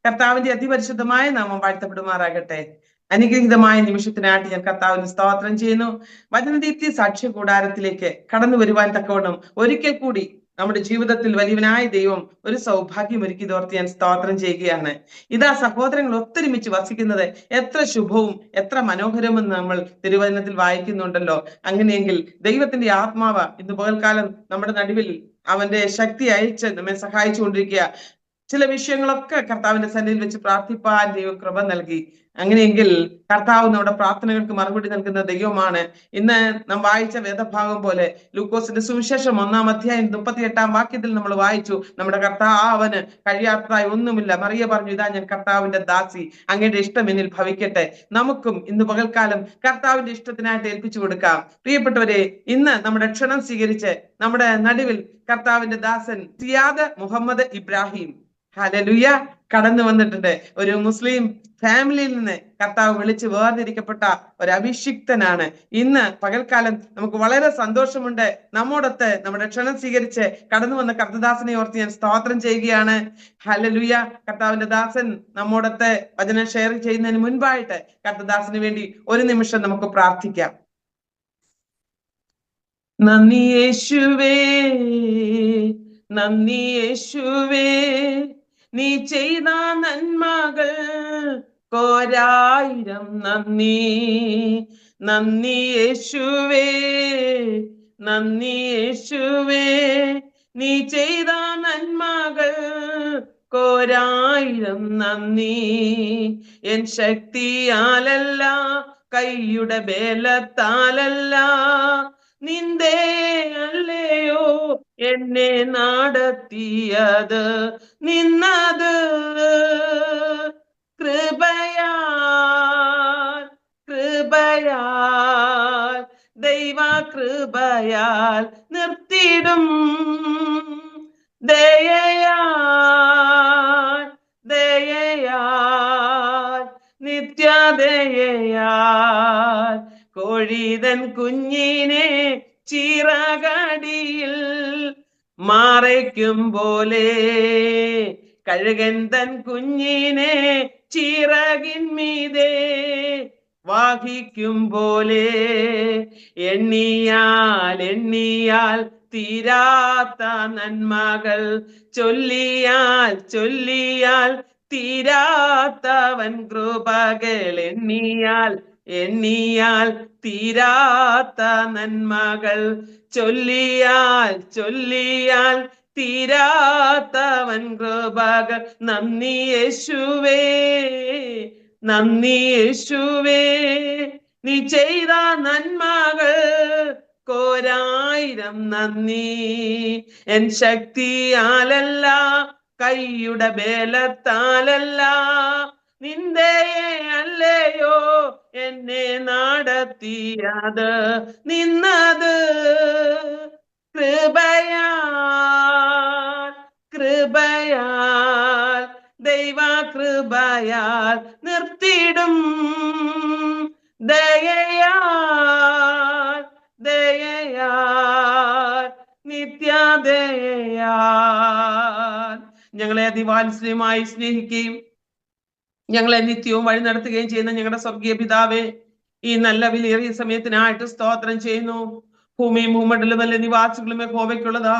കർത്താവിന്റെ അതിപരിശുദ്ധമായ നാമം വാഴ്ത്തപ്പെടുമാറാകട്ടെ. അനുഗ്രഹീതമായ നിമിഷത്തിനായിട്ട് ഞാൻ കർത്താവിന് സ്തോത്രം ചെയ്യുന്നു. വചനദീപ്തി സാക്ഷ്യ കൂടാരത്തിലേക്ക് കടന്നു വരുവാൻ തക്കവണ്ണം ഒരിക്കൽ കൂടി നമ്മുടെ ജീവിതത്തിൽ വലിയവനായ ദൈവം ഒരു സൗഭാഗ്യം ഒരുക്കിയതോർത്ത് ഞാൻ സ്തോത്രം ചെയ്യുകയാണ്. ഇതാ സഹോദരങ്ങൾ ഒത്തൊരുമിച്ച് വസിക്കുന്നത് എത്ര ശുഭവും എത്ര മനോഹരമെന്ന് നമ്മൾ തിരുവചനത്തിൽ വായിക്കുന്നുണ്ടല്ലോ. അങ്ങനെയെങ്കിൽ ദൈവത്തിന്റെ ആത്മാവ് ഇന്ന് പകൽക്കാലം നമ്മുടെ നടുവിൽ അവന്റെ ശക്തി അയച്ച് നമ്മെ സഹായിച്ചുകൊണ്ടിരിക്കുക. ചില വിഷയങ്ങളൊക്കെ കർത്താവിന്റെ സന്നിധിയിൽ വെച്ച് പ്രാർത്ഥിപ്പാൻ ദൈവം കൃപ നൽകി. അങ്ങനെയെങ്കിൽ കർത്താവ് നമ്മുടെ പ്രാർത്ഥനകൾക്ക് മറുപടി നൽകുന്ന ദൈവമാണ്. ഇന്ന് നാം വായിച്ച വേദഭാഗം പോലെ ലൂക്കോസിന്റെ സുവിശേഷം 1-ാം അധ്യായം 38-ാം വാക്യത്തിൽ നമ്മൾ വായിച്ചു, നമ്മുടെ കർത്താവിന് കഴിയാത്തതായി ഒന്നുമില്ല. മറിയ പറഞ്ഞു, ഇതാ ഞാൻ കർത്താവിന്റെ ദാസി, അങ്ങയുടെ ഇഷ്ടം എന്നിൽ ഭവിക്കട്ടെ. നമുക്കും ഇന്ന് പകൽക്കാലം കർത്താവിന്റെ ഇഷ്ടത്തിനായിട്ട് ഏൽപ്പിച്ചു കൊടുക്കാം. പ്രിയപ്പെട്ടവരെ, ഇന്ന് നമ്മുടെ ക്ഷണം സ്വീകരിച്ച് നമ്മുടെ നടുവിൽ കർത്താവിന്റെ ദാസൻ സിയാദ് മുഹമ്മദ് ഇബ്രാഹിം ഹല്ലേലൂയ കടന്നു വന്നിട്ടുണ്ട്. ഒരു മുസ്ലിം ഫാമിലിയിൽ നിന്ന് കർത്താവ് വിളിച്ച് വേർതിരിക്കപ്പെട്ട ഒരു അഭിഷിക്തനാണ്. ഇന്ന് പകൽക്കാലം നമുക്ക് വളരെ സന്തോഷമുണ്ട്. നമ്മോടൊത്ത് നമ്മുടെ ക്ഷണം സ്വീകരിച്ച് കടന്നു വന്ന കർത്തദാസനെ ഓർത്ത് ഞാൻ സ്തോത്രം ചെയ്യുകയാണ്. ഹല്ലേലൂയ. കർത്താവിന്റെ ദാസൻ നമ്മോടൊത്ത് വചനം ഷെയർ ചെയ്യുന്നതിന് മുൻപായിട്ട് കർത്തദാസന് വേണ്ടി ഒരു നിമിഷം നമുക്ക് പ്രാർത്ഥിക്കാം. നന്ദി യേശുവേ, നന്ദി യേശുവേ, നീ ചെയ്ത നന്മകൾ കോരായിരം നന്ദി. നന്ദി യേശുവേ, നന്ദി യേശുവേ, നീ ചെയ്ത നന്മകൾ കോരായിരം നന്ദി. എൻ ശക്തിയാലല്ല, കൈയുടെ ബലത്താലല്ല, നിന്റെ അല്ലയോ എന്നെ നടത്തിയത്, നിന്നത് കൃപയാൽ, കൃപയാൽ, ദൈവ കൃപയാൽ നിർത്തിടും, ദയയാൽ, ദയയാൽ, നിത്യദയയാൽ, കോഴിതൻ കുഞ്ഞിനെ ചിറകടിയിൽ മറയ്ക്കും പോലെ, കഴുകൻ തൻ കുഞ്ഞിനെ ചിറകിന്മീതെ വാഹിക്കും പോലെ, എണ്ണിയാൽ എണ്ണിയാൽ തീരാത്ത നന്മകൾ, ചൊല്ലിയാൽ ചൊല്ലിയാൽ തീരാത്തവൻ കൃപകൾ, എണ്ണിയാൽ എണ്ണിയാൽ തീരാത്ത നന്മകൾ, ചൊല്ലിയാൽ ചൊല്ലിയാൽ തീരാത്തവൻ കൃപകൾ. നന്ദി യേശുവേ, നന്ദി യേശുവേ, നീ ചെയ്ത നന്മകൾ കോരായിരം നന്ദി. എൻ ശക്തിയാലല്ല, കൈയുടെ ബലത്താലല്ല, നിന്റെ അല്ലയോ എന്നെ നടത്തിയത്, നിന്നത് കൃപയാൽ, കൃപയാൽ, ദൈവ കൃപയാൽ നിർത്തിടും, ദയയാൽ, ദയയാൽ, നിത്യദയയാൽ. ഞങ്ങളെ അതിവാത്സല്യമായി സ്നേഹിക്കുകയും ഞങ്ങളെ നിത്യവും വഴി നടത്തുകയും ചെയ്യുന്ന ഞങ്ങളുടെ സ്വർഗീയ പിതാവേ, ഈ നല്ല വിലയേറിയ സമയത്തിനായിട്ട് സ്തോത്രം ചെയ്യുന്നു. ഭൂമിയും ഭൂമണ്ഡലും അല്ലെ നിവാസികളും യഹോവയ്ക്കുള്ളതാ.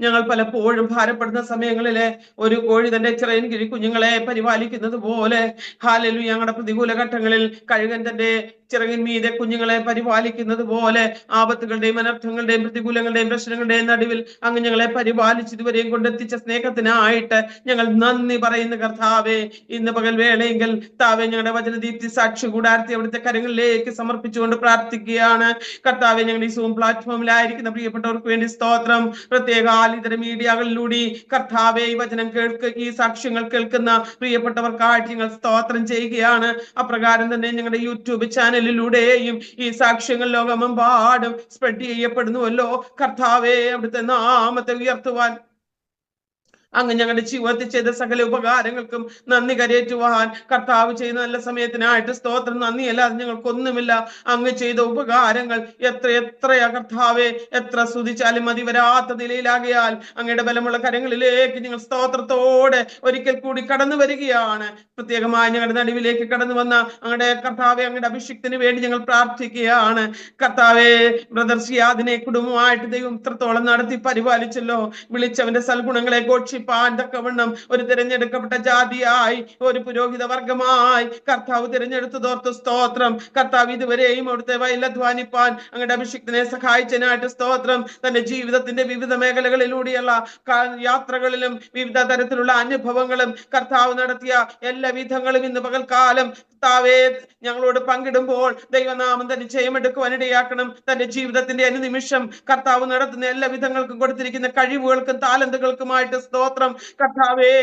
ഞങ്ങൾ പലപ്പോഴും ഭാരപ്പെടുന്ന സമയങ്ങളില് ഒരു കോഴി തന്റെ ചിറകിൻ കീഴിൽ കുഞ്ഞുങ്ങളെ പരിപാലിക്കുന്നത് പോലെ, ഹല്ലേലൂയ, ഞങ്ങളുടെ പ്രതികൂല ഘട്ടങ്ങളിൽ കഴുകൻ തന്റെ ചിറകിൻ മീതെ കുഞ്ഞുങ്ങളെ പരിപാലിക്കുന്നത് പോലെ, ആപത്തുകളുടെയും അനർത്ഥങ്ങളുടെയും പ്രതികൂലങ്ങളുടെയും പ്രശ്നങ്ങളുടെയും നടുവിൽ അങ്ങ് ഞങ്ങളെ പരിപാലിച്ച് ഇതുവരെയും കൊണ്ടെത്തിച്ച സ്നേഹത്തിനായിട്ട് ഞങ്ങൾ നന്ദി പറയുന്ന കർത്താവേ, ഇന്ന് പകൽ വേളയെങ്കിൽ താവേ ഞങ്ങളുടെ വചനദീപ്തി സാക്ഷി കൂടാരത്തെ അവിടുത്തെ കരങ്ങളിലേക്ക് സമർപ്പിച്ചുകൊണ്ട് പ്രാർത്ഥിക്കുകയാണ്. കർത്താവെ, ഞങ്ങളുടെ ഈ സൂം പ്ലാറ്റ്ഫോമിലായിരിക്കുന്ന പ്രിയപ്പെട്ടവർക്ക് വേണ്ടി സ്തോത്രം. പ്രത്യേക ഇതര മീഡിയകളിലൂടെ കർത്താവെ ഈ വചനം ഈ സാക്ഷ്യങ്ങൾ കേൾക്കുന്ന പ്രിയപ്പെട്ടവർക്കായിട്ട് ഞങ്ങൾ സ്തോത്രം ചെയ്യുകയാണ്. അപ്രകാരം തന്നെ ഞങ്ങളുടെ യൂട്യൂബ് ചാനലിലൂടെയും ഈ സാക്ഷ്യങ്ങൾ ലോകമെമ്പാടും സ്പ്രെഡ് ചെയ്യപ്പെടുന്നുവല്ലോ. കർത്താവെ, അവിടുത്തെ നാമത്തെ ഉയർത്തുവാൻ അങ്ങ് ഞങ്ങളുടെ ജീവിതത്തിൽ ചെയ്ത സകല ഉപകാരങ്ങൾക്കും നന്ദി കരയേറ്റുവാൻ കർത്താവ് ചെയ്യുന്ന നല്ല സമയത്തിനായിട്ട് സ്തോത്രം. നന്ദിയല്ലാതെ ഞങ്ങൾക്കൊന്നുമില്ല. അങ്ങ് ചെയ്ത ഉപകാരങ്ങൾ എത്ര എത്രയാ കർത്താവെ, എത്ര സ്തുതിച്ചാലും മതി വരാത്ത നിലയിലാകിയാൽ അങ്ങയുടെ ബലമുള്ള കരങ്ങളിലേക്ക് ഞങ്ങൾ സ്തോത്രത്തോടെ ഒരിക്കൽ കൂടി കടന്നു വരികയാണ്. പ്രത്യേകമായി ഞങ്ങളുടെ നടുവിലേക്ക് കടന്നു വന്ന അങ്ങയുടെ കർത്താവെ, അങ്ങയുടെ അഭിഷിക്തന് വേണ്ടി ഞങ്ങൾ പ്രാർത്ഥിക്കുകയാണ്. കർത്താവെ, ബ്രദർ സിയാദിനെ കുടുംബമായിട്ട് ദൈവം ഇത്രത്തോളം നടത്തി പരിപാലിച്ചല്ലോ. വിളിച്ചവന്റെ സൽഗുണങ്ങളെ ഘോഷിപ്പാൻ തക്കവണ്ണം ഒരു തിരഞ്ഞെടുക്കപ്പെട്ട ജാതിയായി, ഒരു പുരോഹിത വർഗമായി കർത്താവ് തിരഞ്ഞെടുത്തതോർത്ത് സ്തോത്രം. കർത്താവ് ഇതുവരെയും അവിടുത്തെ വയലധ്വാനിപ്പാൻ അങ്ങയുടെ അഭിഷിക്തനെ സഹായിച്ചതിനായിട്ട് സ്തോത്രം. തന്റെ ജീവിതത്തിന്റെ വിവിധ മേഖലകളിലൂടെയുള്ള യാത്രകളിലും വിവിധ തരത്തിലുള്ള അനുഭവങ്ങളും കർത്താവ് നടത്തിയ എല്ലാ വിധങ്ങളും ഇന്ന് പകൽക്കാലം കർത്താവേ ഞങ്ങളോട് പങ്കിടുമ്പോൾ ദൈവനാമം തന്നെ ജയമെടുക്കുവാനിടയാക്കണം. തന്റെ ജീവിതത്തിന്റെ അനുനിമിഷം കർത്താവ് നടത്തുന്ന എല്ലാ വിധങ്ങൾക്കും കൊടുത്തിരിക്കുന്ന കഴിവുകൾക്കും താലന്തുകൾക്കുമായിട്ട് സ്തോത്രം. കർത്താവേ,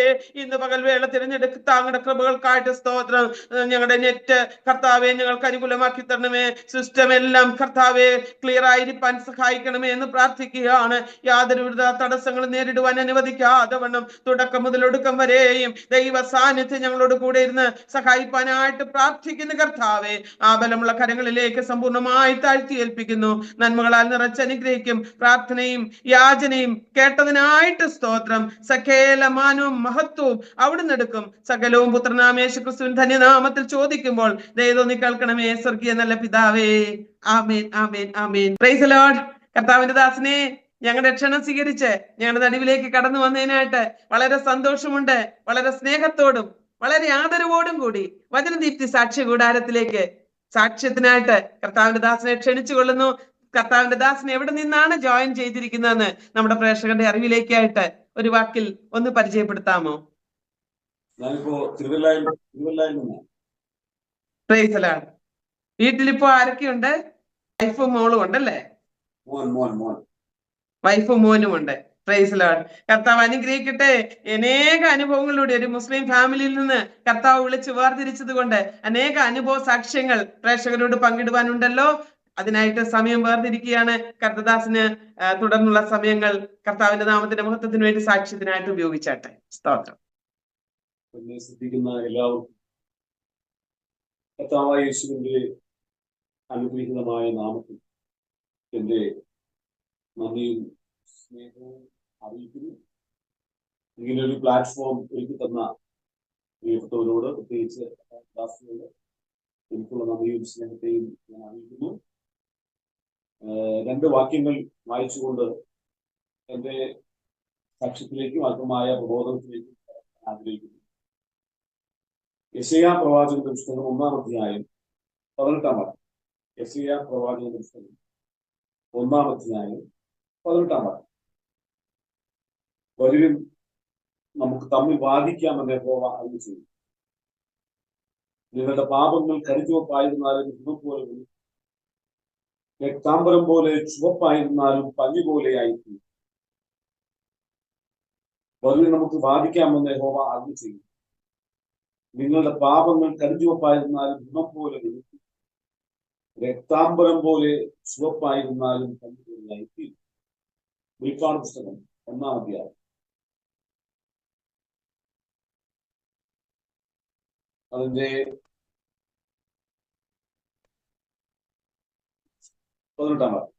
ഇന്ന് പകൽ വേള തിരഞ്ഞെടുത്ത അങ്ങയുടെ കൃപകൾക്കായിട്ട് സ്തോത്രം. ഞങ്ങളുടെ നെറ്റ് കർത്താവെ ഞങ്ങൾക്ക് അനുകൂലമാക്കി തരണമേ. സിസ്റ്റം എല്ലാം കർത്താവെ ക്ലിയർ ആയിരിക്കാൻ സഹായിക്കണമേ എന്ന് പ്രാർത്ഥിക്കുകയാണ്. യാതൊരുവിധ തടസ്സങ്ങളും നേരിടുവാൻ അനുവദിക്കാതെ വണ്ണം തുടക്കം മുതൽ ഒടുക്കം വരെയും ദൈവ സാന്നിധ്യം ഞങ്ങളോട് കൂടെ ഇരുന്ന് സഹായിപ്പാനായിട്ട് പ്രാർത്ഥിക്കുന്ന കർത്താവെ, ആ ബലമുള്ള കരങ്ങളിലേക്ക് സമ്പൂർണ്ണമായി താഴ്ത്തി ഏൽപ്പിക്കുന്നു. നന്മകളാൽ നിറച്ച് അനുഗ്രഹിക്കും. പ്രാർത്ഥനയും യാചനയും കേട്ടതിനായിട്ട് സ്തോത്രം. സകല മാനവും മഹത്വവും അവിടുന്ന് എടുക്കും. സകലവും പുത്രനാമ യേശുക്രിസ്തുവിൻ ധന്യനാമത്തിൽ ചോദിക്കുമ്പോൾ ദയതോന്നി കേൾക്കണമേ സ്വർഗീയ നല്ല പിതാവേ. ആമേൻ, ആമേൻ, ആമേൻ. Praise the lord. കർത്താവിന്റെ ദാസനെ ഞങ്ങളുടെ ക്ഷണം സ്വീകരിച്ച് ഞങ്ങളുടെ നടുവിലേക്ക് കടന്നു വന്നതിനായിട്ട് വളരെ സന്തോഷമുണ്ട്. വളരെ സ്നേഹത്തോടും വളരെ ആദരവോടും കൂടി വചനദീപ്തി സാക്ഷ്യ കൂടാരത്തിലേക്ക് സാക്ഷ്യത്തിനായിട്ട് കർത്താവിന്റെ ദാസനെ ക്ഷണിച്ചു കൊള്ളുന്നു. കർത്താവിന്റെ ദാസൻ എവിടെ നിന്നാണ് ജോയിൻ ചെയ്തിരിക്കുന്നതെന്ന് നമ്മുടെ പ്രേക്ഷകരുടെ അറിവിലേക്കായിട്ട് ഒരു വാക്കിൽ ഒന്ന് പരിചയപ്പെടുത്താമോ? Praise the lord. വീട്ടിലിപ്പോ ആരൊക്കെയുണ്ട്? വൈഫും മോളും ഉണ്ടല്ലേ? വൈഫും മോനും ഉണ്ട്. Praise the lord. കർത്താവ് അനുഗ്രഹിക്കട്ടെ. അനേക അനുഭവങ്ങളിലൂടെ ഒരു മുസ്ലിം ഫാമിലിയിൽ നിന്ന് കർത്താവ് വിളിച്ച് വേർതിരിച്ചത് കൊണ്ട് അനേക അനുഭവ സാക്ഷ്യങ്ങൾ പ്രേക്ഷകരോട് പങ്കിടുവാനുണ്ടല്ലോ. അതിനായിട്ട് സമയം വേർതിരിക്കുകയാണ്. കർത്തദാസിന് തുടർന്നുള്ള സമയങ്ങൾ കർത്താവിന്റെ നാമത്തിന്റെ മഹത്വത്തിന് വേണ്ടി സാക്ഷ്യത്തിനായിട്ട് ഉപയോഗിച്ചാട്ടെ. സ്തോത്രം. എല്ലാവർക്കും കർത്താവായ യേശുവിന്റെ അനുഗ്രഹീതമായ നാമത്തിൽ എന്റെ നന്ദിയും സ്നേഹവും അറിയിക്കുന്നു. ഇങ്ങനൊരു പ്ലാറ്റ്ഫോം ഒരുക്കി തന്ന പ്രിയപ്പെട്ടവരോട്, പ്രത്യേകിച്ച് ദാസിനോട് എനിക്കുള്ള നന്ദിയും സ്നേഹത്തെയും ഞാൻ അറിയിക്കുന്നു. രണ്ട് വാക്യങ്ങൾ വായിച്ചുകൊണ്ട് എന്റെ സാക്ഷ്യത്തിലേക്കും അല്പമായ പ്രബോധനത്തിലേക്കും ആഗ്രഹിക്കുന്നു. യെശയ്യാ പ്രവാചകന്റെ പുസ്തകം 1-ാം അധ്യായം 18-ാം വാക്യം. യെശയ്യാ പ്രവാചകന്റെ പുസ്തകം 1-ാം അധ്യായം 18-ാം വാക്യം. വരുവിൻ, നമുക്ക് തമ്മിൽ വാദിക്കാമെന്ന് യഹോവ അരുളിച്ചെയ്തു. നിങ്ങളുടെ പാപങ്ങൾ കരിചുവപ്പായിരുന്നാലും ഹിമം പോലെ വെളുക്കും, രക്താംബരം പോലെ ചുവപ്പായിരുന്നാലും പഞ്ഞി പോലെയായിത്തീരും. വരുവിൻ, നമുക്ക് വാദിക്കാമെന്ന് യഹോവ അരുളിച്ചെയ്തു. നിങ്ങളുടെ പാപങ്ങൾ കരിചുവപ്പായിരുന്നാലും ഹിമം പോലെ വെളുക്കും, രക്താംബരം പോലെ ചുവപ്പായിരുന്നാലും പഞ്ഞി പോലെയായിത്തീരും. വെളിപ്പാട് പുസ്തകം 1-ാം അധ്യായം അതിന്റെ 18-ാം വാക്യം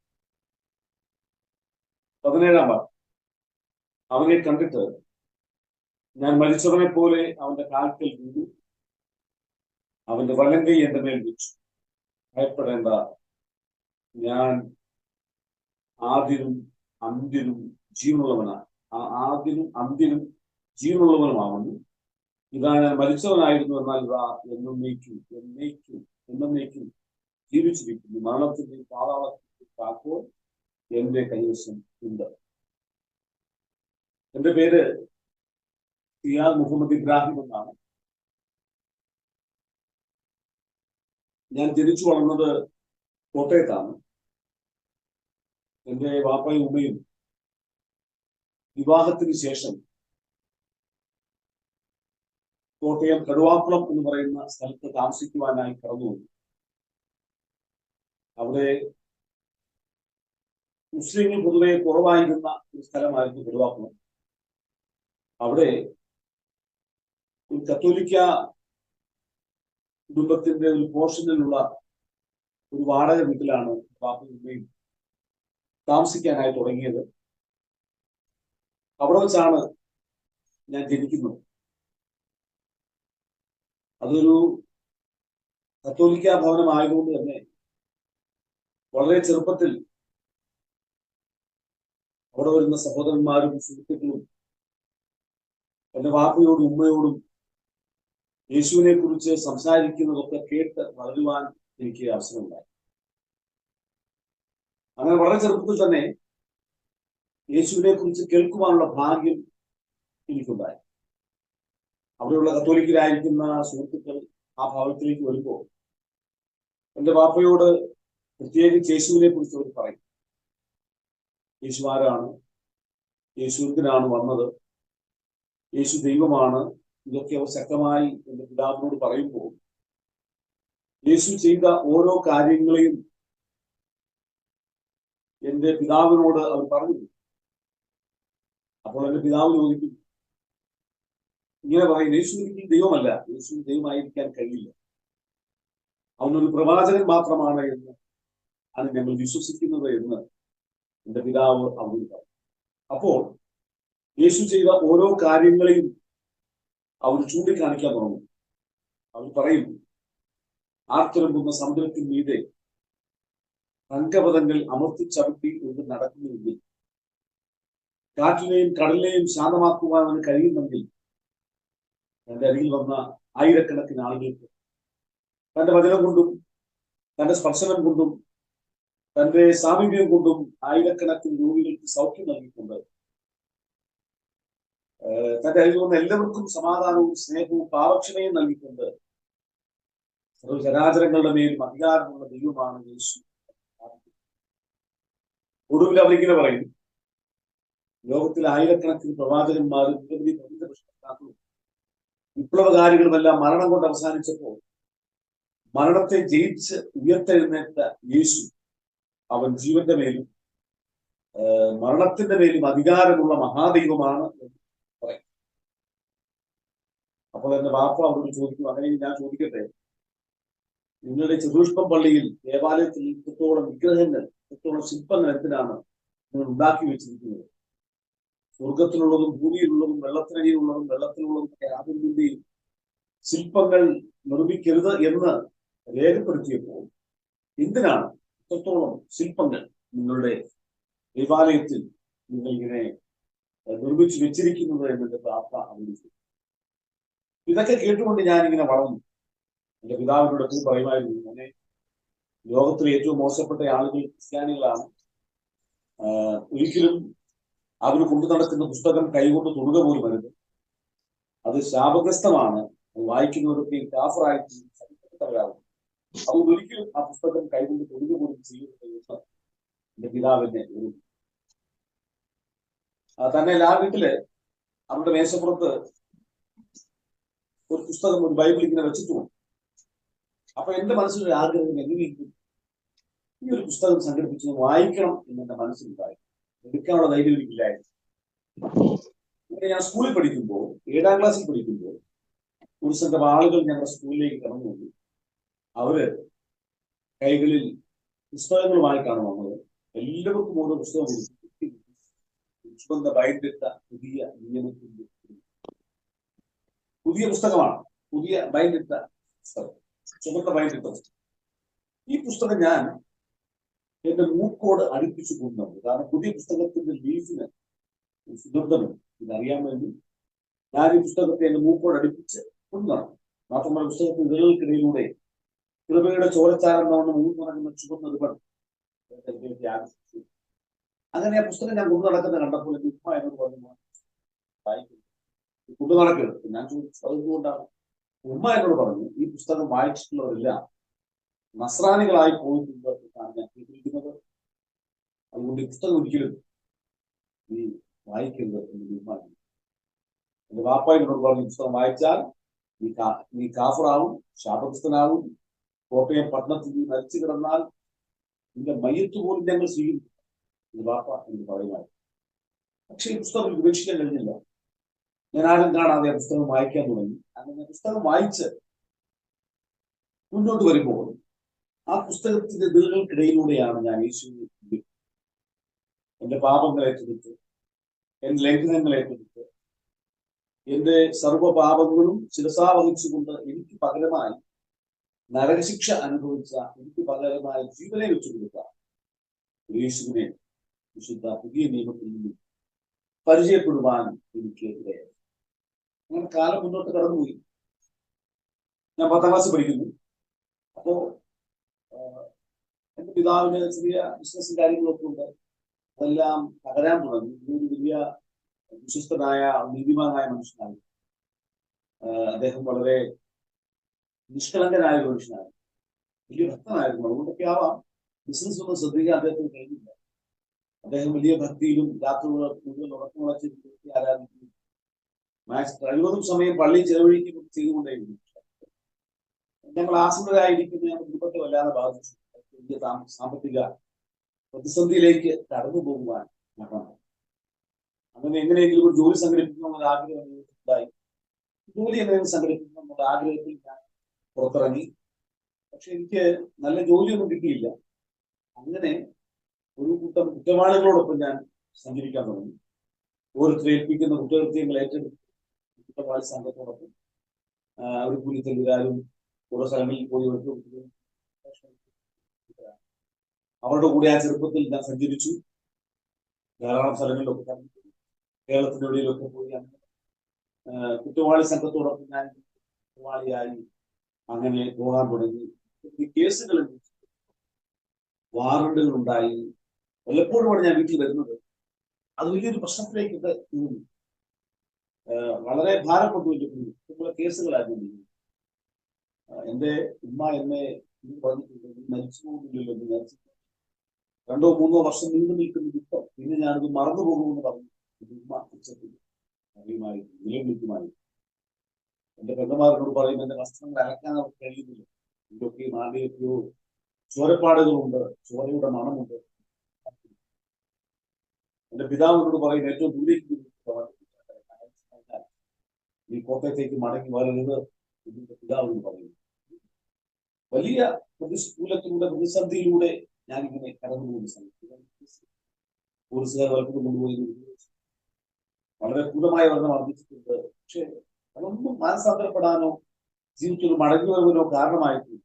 17-ാം വാക്യം. അവനെ കണ്ടിട്ട് ഞാൻ മരിച്ചവനെ പോലെ അവന്റെ കാൽക്കൽ വീണു, അവന്റെ വലങ്കൈ എന്റെ മേൽ വെച്ചു. ഭയപ്പെടേണ്ട, ഞാൻ ആദ്യനും അന്ത്യനും ജീവനുള്ളവനാണ്. ആദ്യനും അന്ത്യനും ജീവനുള്ളവനുമാവുന്നു. ഇതാ, ഞാൻ മരിച്ചവനായിരുന്നു, എന്നാൽ ഇതാ എന്നേക്കും ജീവിച്ചിരിക്കുന്നു. മരണത്തിന്റെ പാതാളത്തിന്റെ താക്കോൽ എന്റെ കൈവശം ഉണ്ട്. എന്റെ പേര് സിയാദ് മുഹമ്മദ് ഇബ്രാഹിം എന്നാണ്. ഞാൻ ജനിച്ചു വളർന്നത് കോട്ടയത്താണ്. എന്റെ വാപ്പയും ഉമ്മയും വിവാഹത്തിന് ശേഷം കോട്ടയം കടുവാക്കുളം എന്ന് പറയുന്ന സ്ഥലത്ത് താമസിക്കുവാനായി കടന്നു വന്നു. അവിടെ മുസ്ലിങ്ങൾ പൊതുവെ കുറവായിരുന്ന ഒരു സ്ഥലമായിരുന്നു കടുവാക്കുളം. അവിടെ ഒരു കത്തോലിക്ക കുടുംബത്തിന്റെ ഒരു പോർഷനിലുള്ള ഒരു വാടക വീട്ടിലാണ് ബാപ്പയും ഉമ്മയും താമസിക്കാനായി തുടങ്ങിയത്. അവിടെ വെച്ചാണ് ഞാൻ ജനിക്കുന്നത്. അതൊരു കത്തോലിക്ക ഭവനമായതുകൊണ്ട് തന്നെ വളരെ ചെറുപ്പത്തിൽ അവിടെ വരുന്ന സഹോദരന്മാരും സുഹൃത്തുക്കളും എന്റെ വാപ്പയോടും ഉമ്മയോടും യേശുവിനെ കുറിച്ച് സംസാരിക്കുന്നതൊക്കെ കേട്ട് വളരുവാൻ എനിക്ക് അവസരമുണ്ടായി. അങ്ങനെ വളരെ ചെറുപ്പത്തിൽ തന്നെ യേശുവിനെ കുറിച്ച് കേൾക്കുവാനുള്ള ഭാഗ്യം എനിക്കുണ്ടായി. അവിടെയുള്ള കത്തോലിക്കരായിരിക്കുന്ന സുഹൃത്തുക്കൾ ആ ഭാവത്തിലേക്ക് വരുമ്പോൾ എന്റെ വാപ്പയോട് പ്രത്യേകിച്ച് യേശുവിനെ കുറിച്ച് അവർ പറയും. യേശു ആരാണ്, യേശു എന്തിനാണ് വന്നത്, യേശു ദൈവമാണ്, ഇതൊക്കെ അവർ ശക്തമായി എന്റെ പിതാവിനോട് പറയുമ്പോൾ യേശു ചെയ്ത ഓരോ കാര്യങ്ങളെയും എന്റെ പിതാവിനോട് അവർ പറഞ്ഞു. അപ്പോൾ എന്റെ പിതാവ് ചോദിക്കും, ഇങ്ങനെ പറയും, യേശു ഒരിക്കലും ദൈവമല്ല, യേശു ദൈവമായിരിക്കാൻ കഴിയില്ല, അവനൊരു പ്രവാചകൻ മാത്രമാണ് എന്ന് ആണ് ഞങ്ങൾ വിശ്വസിക്കുന്നത് എന്ന് എന്റെ പിതാവ് അവരോട് പറയും. അപ്പോൾ യേശു ചെയ്ത ഓരോ കാര്യങ്ങളെയും അവർ ചൂണ്ടിക്കാണിക്കാൻ തുടങ്ങും. അവർ പറയും, ആർത്തിരമ്പുന്ന സമുദ്രത്തിന് മീതെ തങ്കപദങ്ങൾ അമർത്തിച്ചവിട്ടി കൊണ്ട് നടക്കുന്നുവെങ്കിൽ, കാറ്റിനെയും കടലിനെയും ശാന്തമാക്കുവാൻ അവന് കഴിയുമെങ്കിൽ, തന്റെ അരികിൽ വന്ന ആയിരക്കണക്കിന് ആളുകൾക്ക് തന്റെ വചനം കൊണ്ടും തന്റെ സ്പർശനം കൊണ്ടും തന്റെ സാമീപ്യം കൊണ്ടും ആയിരക്കണക്കിന് രോഗികൾക്ക് സൗഖ്യം നൽകിക്കൊണ്ട് തന്റെ അരികിൽ വന്ന എല്ലാവർക്കും സമാധാനവും സ്നേഹവും പാവക്ഷമയും നൽകിക്കൊണ്ട് സർവചരാചരങ്ങളുടെ മേലും അധികാരമുള്ള ദൈവമാണ് യേശു. ഒടുവിൽ അവരിങ്ങനെ പറയും, ലോകത്തിൽ ആയിരക്കണക്കിന് പ്രവാചകന്മാരും നിരവധി പ്രശ്നക്കാരും വിപ്ലവകാരികളുമെല്ലാം മരണം കൊണ്ട് അവസാനിച്ചപ്പോൾ മരണത്തെ ജയിച്ച് ഉയർത്തെഴുന്നേറ്റ യേശു അവൻ ജീവന്റെ മേലും മരണത്തിന്റെ മേലും അധികാരമുള്ള മഹാദൈവമാണ് എന്ന് പറയും. അപ്പോൾ എന്റെ വാപ്പ അവരോട് ചോദിക്കും, അങ്ങനെ ഞാൻ ചോദിക്കട്ടെ, നിങ്ങളുടെ ചതുഷ്പം പള്ളിയിൽ ദേവാലയത്തിൽ ഇത്രത്തോളം വിഗ്രഹങ്ങൾ, ഇത്രത്തോളം ശില്പങ്ങൾ എന്തിനാണ് നിങ്ങൾ ഉണ്ടാക്കി വെച്ചിരിക്കുന്നത്? സ്വർഗത്തിലുള്ളതും ഭൂമിയിലുള്ളതും വെള്ളത്തിനടിയിലുള്ളതും വെള്ളത്തിലുള്ളതും യാതൊരുവിന്റെയും ശില്പങ്ങൾ നിർമ്മിക്കരുത് എന്ന് രേഖപ്പെടുത്തിയപ്പോൾ എന്തിനാണ് ഇത്രത്തോളം ശില്പങ്ങൾ നിങ്ങളുടെ ദേവാലയത്തിൽ നിങ്ങൾ ഇങ്ങനെ നിർമ്മിച്ചു വെച്ചിരിക്കുന്നത് എന്നത് പ്രാർത്ഥ അവതരിച്ചു. ഇതൊക്കെ കേട്ടുകൊണ്ട് ഞാനിങ്ങനെ വളർന്നു. എന്റെ പിതാവിനോട് എപ്പോഴും പറയുമായിരുന്നു, അങ്ങനെ ലോകത്തിലെ ഏറ്റവും മോശപ്പെട്ട ആളുകൾ ക്രിസ്ത്യാനികളാണ്, ഒരിക്കലും അവർ കൊണ്ടു നടക്കുന്ന പുസ്തകം കൈകൊണ്ട് തൊടുക പോലും വരുത്, അത് ശാപഗ്രസ്തമാണ്, അത് വായിക്കുന്നവരൊക്കെ കാഫറായിട്ട് ശപിക്കപ്പെട്ടവരാകും, അതുകൊണ്ട് ഒരിക്കലും ആ പുസ്തകം കൈകൊണ്ട് തൊടുക പോലും ചെയ്യുന്നത് എന്ന് എന്റെ പിതാവിനെ ഒരു തന്നെ ആ വീട്ടില് അവരുടെ മേശപ്പുറത്ത് ഒരു പുസ്തകം, ഒരു ബൈബിൾ ഇങ്ങനെ വെച്ചിട്ടുണ്ട്. അപ്പൊ എന്റെ മനസ്സിലൊരു ആഗ്രഹം, എങ്ങനെയെങ്കിലും ഈ ഒരു പുസ്തകം സംഘടിപ്പിച്ച് വായിക്കണം എന്ന് എന്റെ മനസ്സിലുണ്ടായി. എടുക്കാനുള്ള ധൈര്യം എനിക്കില്ലായിരുന്നു. ഇങ്ങനെ ഞാൻ സ്കൂളിൽ പഠിക്കുമ്പോൾ, 7ാം ക്ലാസ്സിൽ പഠിക്കുമ്പോൾ ഒരു സംഘം ആളുകൾ ഞങ്ങളുടെ സ്കൂളിലേക്ക് കടന്നു വന്നു. അവര് കൈകളിൽ പുസ്തകങ്ങളുമായിട്ടാണ് വന്നത്. എല്ലാവർക്കും ഓരോ പുസ്തകം ചുവന്ന ബൈൻഡിട്ട പുതിയ നിയമത്തിന്റെ പുതിയ പുസ്തകമാണ്, പുതിയ ബൈൻഡിട്ട പുസ്തകം, ചുവന്ന ബൈൻഡിട്ട പുസ്തകം. ഈ പുസ്തകം ഞാൻ എന്റെ മൂക്കോട് അടുപ്പിച്ചു കൊണ്ടുവന്നു. കാരണം പുതിയ പുസ്തകത്തിന്റെ ലീഫിന് സുഗന്ധമുണ്ട്. ഇതറിയാൻ വേണ്ടി ഞാൻ ഈ പുസ്തകത്തെ എന്റെ മൂക്കോട് അടുപ്പിച്ച് കൊണ്ടുവന്നു. മാത്രമല്ല പുസ്തകത്തിന്റെ ഇതളുകൾക്കിടയിലൂടെ കൃപയുടെ ചോരച്ചാരെന്നവണ്ണം മൂന്ന് നടക്കുന്ന ചുവന്ന റിബൺ ആകർഷിച്ചു. അങ്ങനെ ആ പുസ്തകം ഞാൻ കൊണ്ടു നടക്കുന്നത് കണ്ടപ്പോൾ എന്റെ ഉമ്മ എന്നോട് പറഞ്ഞു, വായിക്കുന്നു, കൊണ്ടു നടക്കരുത്. ഞാൻ ചോദിച്ചു അതെന്തുകൊണ്ടാണ്? ഉമ്മ എന്നോട് പറഞ്ഞു, ഈ പുസ്തകം വായിച്ചിട്ടുള്ളവരെല്ലാം നസ്രാനികളായി പോയിട്ടുണ്ട് എന്നാണ് ഞാൻ കേട്ടിരിക്കുന്നത്, അതുകൊണ്ട് ഈ പുസ്തകം ഒരിക്കലും നീ വായിക്കരുത് എന്ന് ഉമ്മ. എന്റെ വാപ്പ എന്നോട് പറഞ്ഞു, പുസ്തകം വായിച്ചാൽ നീ കാഫറാവും, ശാപഗ്രസ്തനാവും, കോട്ടയം പട്ടണത്തിൽ നീ മരിച്ചു കിടന്നാൽ നിന്റെ മയ്യത്ത് പോലും ഞങ്ങൾ സ്വീകരിക്കും എന്ന് വാപ്പ എന്ന് പറയുമായിരുന്നു. പക്ഷെ ഈ പുസ്തകം ഉപേക്ഷിക്കാൻ കഴിഞ്ഞില്ല. ഞാൻ ആരും കാണാതെ പുസ്തകം വായിക്കാൻ തുടങ്ങി. അങ്ങനെ പുസ്തകം വായിച്ച് മുന്നോട്ട് വരുമ്പോൾ ആ പുസ്തകത്തിന്റെ ദിനങ്ങൾക്കിടയിലൂടെയാണ് ഞാൻ യേശുവിനെ എന്റെ പാപങ്ങൾ ഏറ്റെടുത്ത്, എന്റെ ലംഘനങ്ങൾ ഏറ്റെടുത്ത്, എന്റെ സർവ്വപാപങ്ങളും ശിരസാ വഹിച്ചുകൊണ്ട് എനിക്ക് പകരമായി നരകശിക്ഷ അനുഭവിച്ച, എനിക്ക് പകരമായി ജീവനെ വെച്ചു കൊടുത്ത യേശുവിനെ വിശുദ്ധ പുതിയ നിയമത്തിൽ നിന്നും പരിചയപ്പെടുവാൻ എനിക്ക് ഇടയായി. അങ്ങനെ കാലം മുന്നോട്ട് കടന്നുപോയി. ഞാൻ 10ാം ക്ലാസ് പഠിക്കുന്നു. അപ്പോ എന്റെ പിതാവിന് ചെറിയ ബിസിനസ്സും കാര്യങ്ങളൊക്കെ ഉണ്ട്. അതെല്ലാം തകരാൻ തുടങ്ങി. ഒരു വലിയ വിശ്വസ്തനായ നീതിമാനായ മനുഷ്യനായി. അദ്ദേഹം വളരെ നിഷ്കളങ്കനായ ഒരു മനുഷ്യനായി, വലിയ ഭക്തനായിരുന്നു. അതുകൊണ്ടൊക്കെ ആവാം ബിസിനസ് ഒന്നും ശ്രദ്ധിക്കാൻ അദ്ദേഹത്തിന് കഴിഞ്ഞില്ല. അദ്ദേഹം വലിയ ഭക്തിയിലും രാത്രികൾ മുഴുവൻ ഉറക്കമുളച്ച് ആരാധിക്കുകയും കഴിവതും സമയം പള്ളിയിൽ ചെലവഴിക്കുകയും ചെയ്തുകൊണ്ടേയിരുന്നു. ഞങ്ങൾ ആശ്രിതരായിരിക്കുന്ന ഞങ്ങളുടെ കുടുംബത്തെ വല്ലാതെ ബാധിച്ചു. വലിയ സാമ്പത്തിക പ്രതിസന്ധിയിലേക്ക് കടന്നു പോകുവാൻ നടന്നു. അങ്ങനെ എങ്ങനെയെങ്കിലും ഒരു ജോലി സംഘടിപ്പിക്കണമെന്നുള്ള ആഗ്രഹം ഉണ്ടായി. ജോലി എങ്ങനെയെങ്കിലും സംഘടിപ്പിക്കണമെന്നുള്ള ആഗ്രഹത്തിൽ ഞാൻ പുറത്തിറങ്ങി. പക്ഷെ എനിക്ക് നല്ല ജോലിയൊന്നും കിട്ടിയില്ല. അങ്ങനെ ഒരു കൂട്ടം കുറ്റവാളികളോടൊപ്പം ഞാൻ സഞ്ചരിക്കാൻ തുടങ്ങി. ഓരോരുത്തരെ ഏൽപ്പിക്കുന്ന കുറ്റകൃത്യങ്ങൾ ഏറ്റെടുത്ത് കുറ്റവാളി സംഘത്തോടൊപ്പം ഒരു കൂലിത്തല്ലുകാരും ഓരോ സ്ഥലങ്ങളിൽ പോയി അവരുടെ കൂടെ ആ ചെറുപ്പത്തിൽ ഞാൻ സഞ്ചരിച്ചു. ധാരാളം സ്ഥലങ്ങളിലൊക്കെ കേരളത്തിന്റെ വെളിയിലൊക്കെ പോയി കുറ്റവാളി സംഘത്തോടൊപ്പം ഞാൻ കുറ്റവാളിയായി അങ്ങനെ പോകാൻ തുടങ്ങി. കേസുകൾ, വാറണ്ടുകൾ ഉണ്ടായി. വല്ലപ്പോഴുമാണ് ഞാൻ വീട്ടിൽ വരുന്നത്. അത് വലിയൊരു പ്രശ്നത്തിലേക്ക് തീർന്നു. വളരെ ഭാരപ്പെട്ടു. വലിയ കേസുകളായിരുന്നു. എന്റെ ഉമ്മ എന്നെ പറഞ്ഞിട്ടുണ്ട്, മരിച്ചു പോകുന്നില്ലല്ലോ, മരിച്ചു 2 or 3 വർഷം നീണ്ടു നിൽക്കുന്ന ദുഃഖം, പിന്നെ ഞാനത് മറന്നു പോകുമെന്ന് പറഞ്ഞു. ഉമ്മ ഉച്ചത്തിൽ അറിയുമായിരുന്നു, നിലവിളിക്കുമായിരുന്നു. എന്റെ പെണ്ണുമാരോട് പറയും, എന്റെ വസ്ത്രങ്ങൾ അലക്കാൻ അവർക്ക് കഴിയുന്നില്ല, ഇതൊക്കെ നാടിയൊക്കെയോ ചോരപ്പാടുകളുണ്ട്, ചോരയുടെ മണമുണ്ട്. എന്റെ പിതാവിനോട് പറയും, ഏറ്റവും ദൂരേക്ക് ഈ കോട്ടയത്തേക്ക് മടങ്ങി വരരുത് എന്റെ പിതാവിനോട് പറയും. വലിയ പ്രതികൂലത്തിലൂടെ, പ്രതിസന്ധിയിലൂടെ ഞാനിങ്ങനെ കടന്നുപോകുന്ന സമയത്ത് പോലീസുകാർ വലപ്പോഴും കൊണ്ടുപോയി വളരെ ക്രൂരമായ വർണ്ണം വർദ്ധിച്ചിട്ടുണ്ട്. പക്ഷെ അതൊന്നും മാനസാന്തരപ്പെടാനോ ജീവിതത്തിൽ മടങ്ങി വരുവാനോ കാരണമായിട്ടില്ല.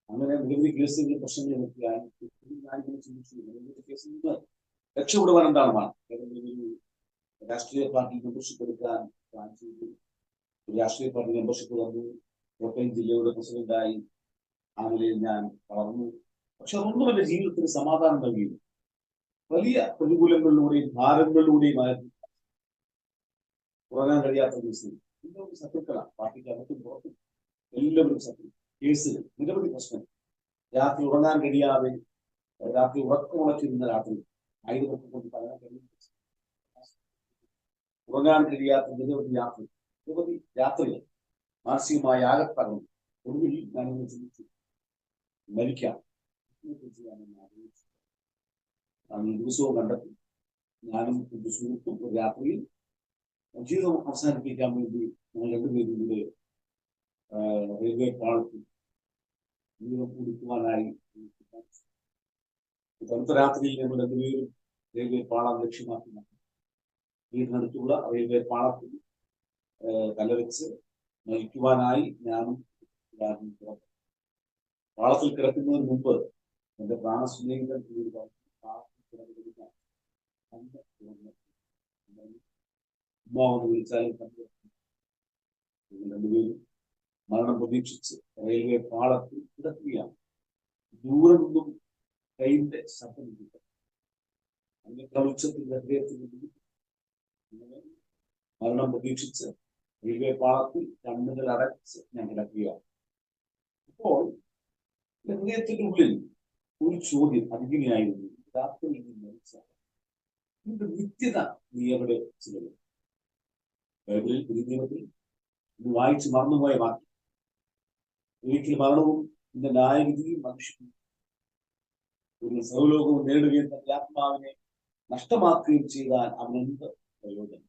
അങ്ങനെ നിരവധി കേസുകളും പ്രശ്നങ്ങളും ഒക്കെയായി ഞാനിങ്ങനെ ചിന്തിച്ചു, കേസിൽ നിന്ന് രക്ഷപ്പെടുവാൻ എന്താണ് ഏതെങ്കിലും രാഷ്ട്രീയ പാർട്ടി മെമ്പർഷിപ്പ് എടുക്കാൻ പ്ലാൻ ചെയ്തു. രാഷ്ട്രീയ പാർട്ടി മെമ്പർഷിപ്പ് തന്നു. കോട്ടയം ജില്ലയുടെ പ്രസിഡന്റായി ആ നിലയിൽ ഞാൻ വളർന്നു. പക്ഷെ അതൊന്നും എന്റെ ജീവിതത്തിന് സമാധാനം നൽകിയില്ല. വലിയ പ്രതികൂലങ്ങളിലൂടെയും ഭാരങ്ങളിലൂടെയും ആയിരുന്നു ഉറങ്ങാൻ കഴിയാത്ത ദിവസം. എല്ലാവരും ശത്രുക്കളാണ്, പാർട്ടിക്ക് അകത്തും പുറത്തും എല്ലാവരും ശത്രു. കേസുകൾ, നിരവധി പ്രശ്നം. രാത്രി ഉറങ്ങാൻ കഴിയാതെ, രാത്രി ഉറക്കമുളച്ചിരുന്ന രാത്രി ആയുധമൊക്കെ കൊണ്ട് പറയാൻ കഴിയും. ഉറങ്ങാൻ കഴിയാത്ത നിരവധി രാത്രികൾ മാനസികമായ ആകത്തകർന്നു. ഒടുവിൽ ഞാനൊന്ന് ചിന്തിച്ചു, മരിക്കാം. ദിവസവും കണ്ടെത്തി ഞാനും എന്റെ സുഹൃത്തും ഒരു രാത്രിയിൽ ജീവിതം അവസാനിപ്പിക്കാൻ വേണ്ടി ഞങ്ങൾ രണ്ടുപേരും കൂടെ റെയിൽവേ പാളത്തിൽ ജീവിതം കുടിക്കുവാനായി തണുത്ത രാത്രിയിൽ ഞങ്ങൾ രണ്ടുപേരും റെയിൽവേ പാളം ലക്ഷ്യമാക്കി വീടിനടുത്തുള്ള റെയിൽവേ പാളത്തിൽ കലവെച്ച് മരിക്കുവാനായി ഞാനും പാളത്തിൽ കിടക്കുന്നതിന് മുമ്പ് എന്റെ പ്രാണസ്നേഹിതൻ ഉമ്മാവെന്ന് വിളിച്ചാലും രണ്ടുപേരും മരണം പ്രതീക്ഷിച്ച് റെയിൽവേ പാളത്തിൽ കിടക്കുകയാണ്. ദൂരെ നിന്നും കൈന്റെ ശബ്ദം കിട്ടുക, അതിന്റെ പ്രവൃക്ഷത്തിന്റെ ഹൃദയത്തിൽ മരണം പ്രതീക്ഷിച്ച് റെയിൽവേ പാളത്തിൽ കണ്ണുകൾ അടച്ച് ഞാൻ കിടക്കുകയാണ്. അപ്പോൾ ഹൃദയത്തിന്റെ ഉള്ളിൽ ഒരു ചോദ്യം അതിങ്ങനെയായിരുന്നു, രാത്രി മരിച്ചാൽ നിന്റെ നിത്യത നീ എവിടെ ചിലവ്? ബൈബിളിൽ പുതിയ നിയമത്തിൽ ഇത് വായിച്ച് മറന്നുപോയ വാക്യം. ഒരിക്കൽ മരണവും നിന്റെ ന്യായവിധിയും മനുഷ്യനും ഒരു സർവ്വലോകവും നേടുകയും തന്റെ ആത്മാവിനെ നഷ്ടമാക്കുകയും ചെയ്താൽ അവനെന്ത് പ്രയോജനം?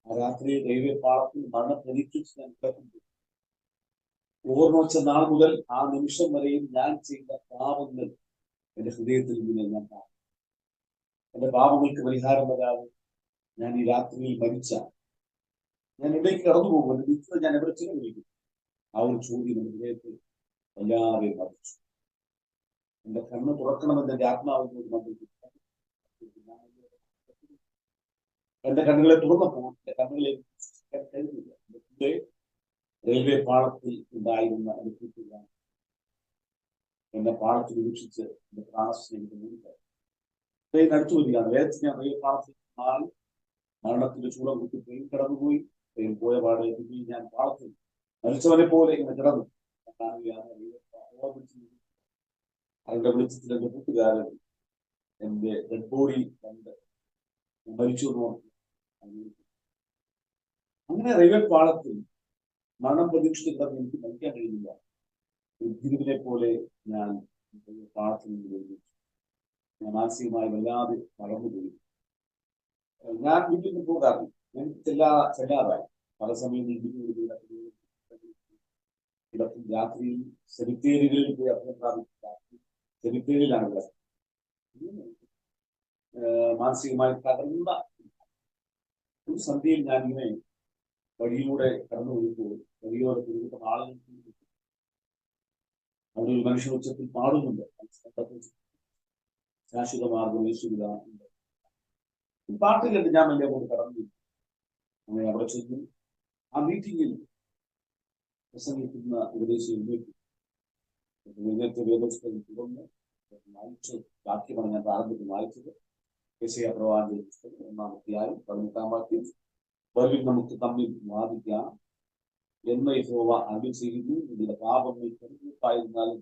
ആ രാത്രി റെയിൽവേ പാളത്തിൽ മരണപ്രതീക്ഷിച്ച് ഞാൻ കിടക്കുന്നു. ഓർമ്മ വെച്ച നാൾ മുതൽ ആ നിമിഷം വരെയും ഞാൻ ചെയ്ത പാപങ്ങൾ എന്റെ ഹൃദയത്തിൽ നിന്ന് ഞാൻ കാണും. എന്റെ പാപങ്ങൾക്ക് പരിഹാരം വരാതെ ഞാൻ ഈ രാത്രിയിൽ മരിച്ച ഞാൻ എവിടേക്ക് കടന്നു പോകും, എന്റെ നിശ്ചിത ഞാൻ എവിടെ ചെലവഴിക്കും? ആ ഒരു ചോദ്യം എന്റെ ഹൃദയത്തിൽ വല്ലാതെ ബാധിച്ചു. എന്റെ കണ്ണ് തുറക്കണമെന്ന് എന്റെ ആത്മാവിനോട് മന്ത്രിച്ചു. എന്റെ കണ്ണുകളെ തുറന്നപ്പോൾ എന്റെ കണ്ണുകളെ കരുതില്ല. എന്റെ കൂടെ റെയിൽവേ പാളത്തിൽ ഉണ്ടായിരുന്ന എന്റെ കൂട്ടുകാരൻ എന്നെ പാളത്തിൽ വീക്ഷിച്ച് എന്റെ പ്രാണസ്നേഹിതനുണ്ട് ട്രെയിൻ അടുത്തു വരികയാണ്. വേഗത്തിൽ ഞാൻ റെയിൽ പാളത്തിൽ മാറി മരണത്തിന്റെ ചൂളം കുത്തി ട്രെയിൻ കടന്നുപോയി. ട്രെയിൻ പോയ പാടെ ഞാൻ പാളത്തിൽ മരിച്ചവനെ പോലെ ഇങ്ങനെ കിടന്നു കാണുകയാണ്. അവരുടെ വെളിച്ചത്തിൽ എന്റെ കൂട്ടുകാരൻ എന്റെ ഡെഡ് ബോഡി കണ്ട് മരിച്ചു എന്ന് പറഞ്ഞു. അങ്ങനെ റെയിൽവേ പാളത്തിൽ മരണം പ്രതീക്ഷിച്ച് കിടന്ന് എനിക്ക് മരിക്കാൻ കഴിയുന്നില്ല. ഒരു ഗിരിവിനെ പോലെ ഞാൻ പാളത്തിൽ നിന്ന് കഴിഞ്ഞു. ഞാൻ മാനസികമായി വല്ലാതെ തളർന്നുപോയി. ഞാൻ വീട്ടിൽ നിന്ന് പോകാറില്ല. എനിക്ക് ചെല്ലാതായി. പല സമയങ്ങളിൽ കിടക്കും. രാത്രിയിൽ സെമിത്തേരികളിൽ പോയി അഭ്യർത്ഥന സെമിത്തേരിയിലാണ് കിടക്കുന്നത്. മാനസികമായി തകർന്ന ഒരു സന്ധ്യയിൽ ഞാൻ ഇങ്ങനെ വഴിയിലൂടെ കടന്നു വരുമ്പോൾ വഴിയോടെ കുടുംബ ആളുകൾ അവിടെ ഒരു മനുഷ്യ ഉച്ചത്തിൽ പാടുന്നുണ്ട്. ശാശ്വത മാർഗം യേശുവിധ പാട്ട് കേട്ട് ഞാൻ വലിയ കൊണ്ട് കടന്നു. അങ്ങനെ അവിടെ ചെന്നു ആ മീറ്റിംഗിൽ പ്രസംഗിക്കുന്ന ഉപദേശം വേദപുസ്തകം തുടർന്ന് വായിച്ച വാക്യമാണ് ഞാൻ പ്രാരംഭത്തിൽ വായിച്ചത്. യെശയ്യാ പ്രവാചകന്റെ പുസ്തകം 1-ാം അധ്യായം 18-ാം വാക്യം. വരും നമുക്ക് തമ്മിൽ വാദിക്കാം എന്ന് യഹോവ അരുളിച്ചെയ്യുന്നു. നിങ്ങളുടെ പാപങ്ങൾ കറുപ്പായിരുന്നാലും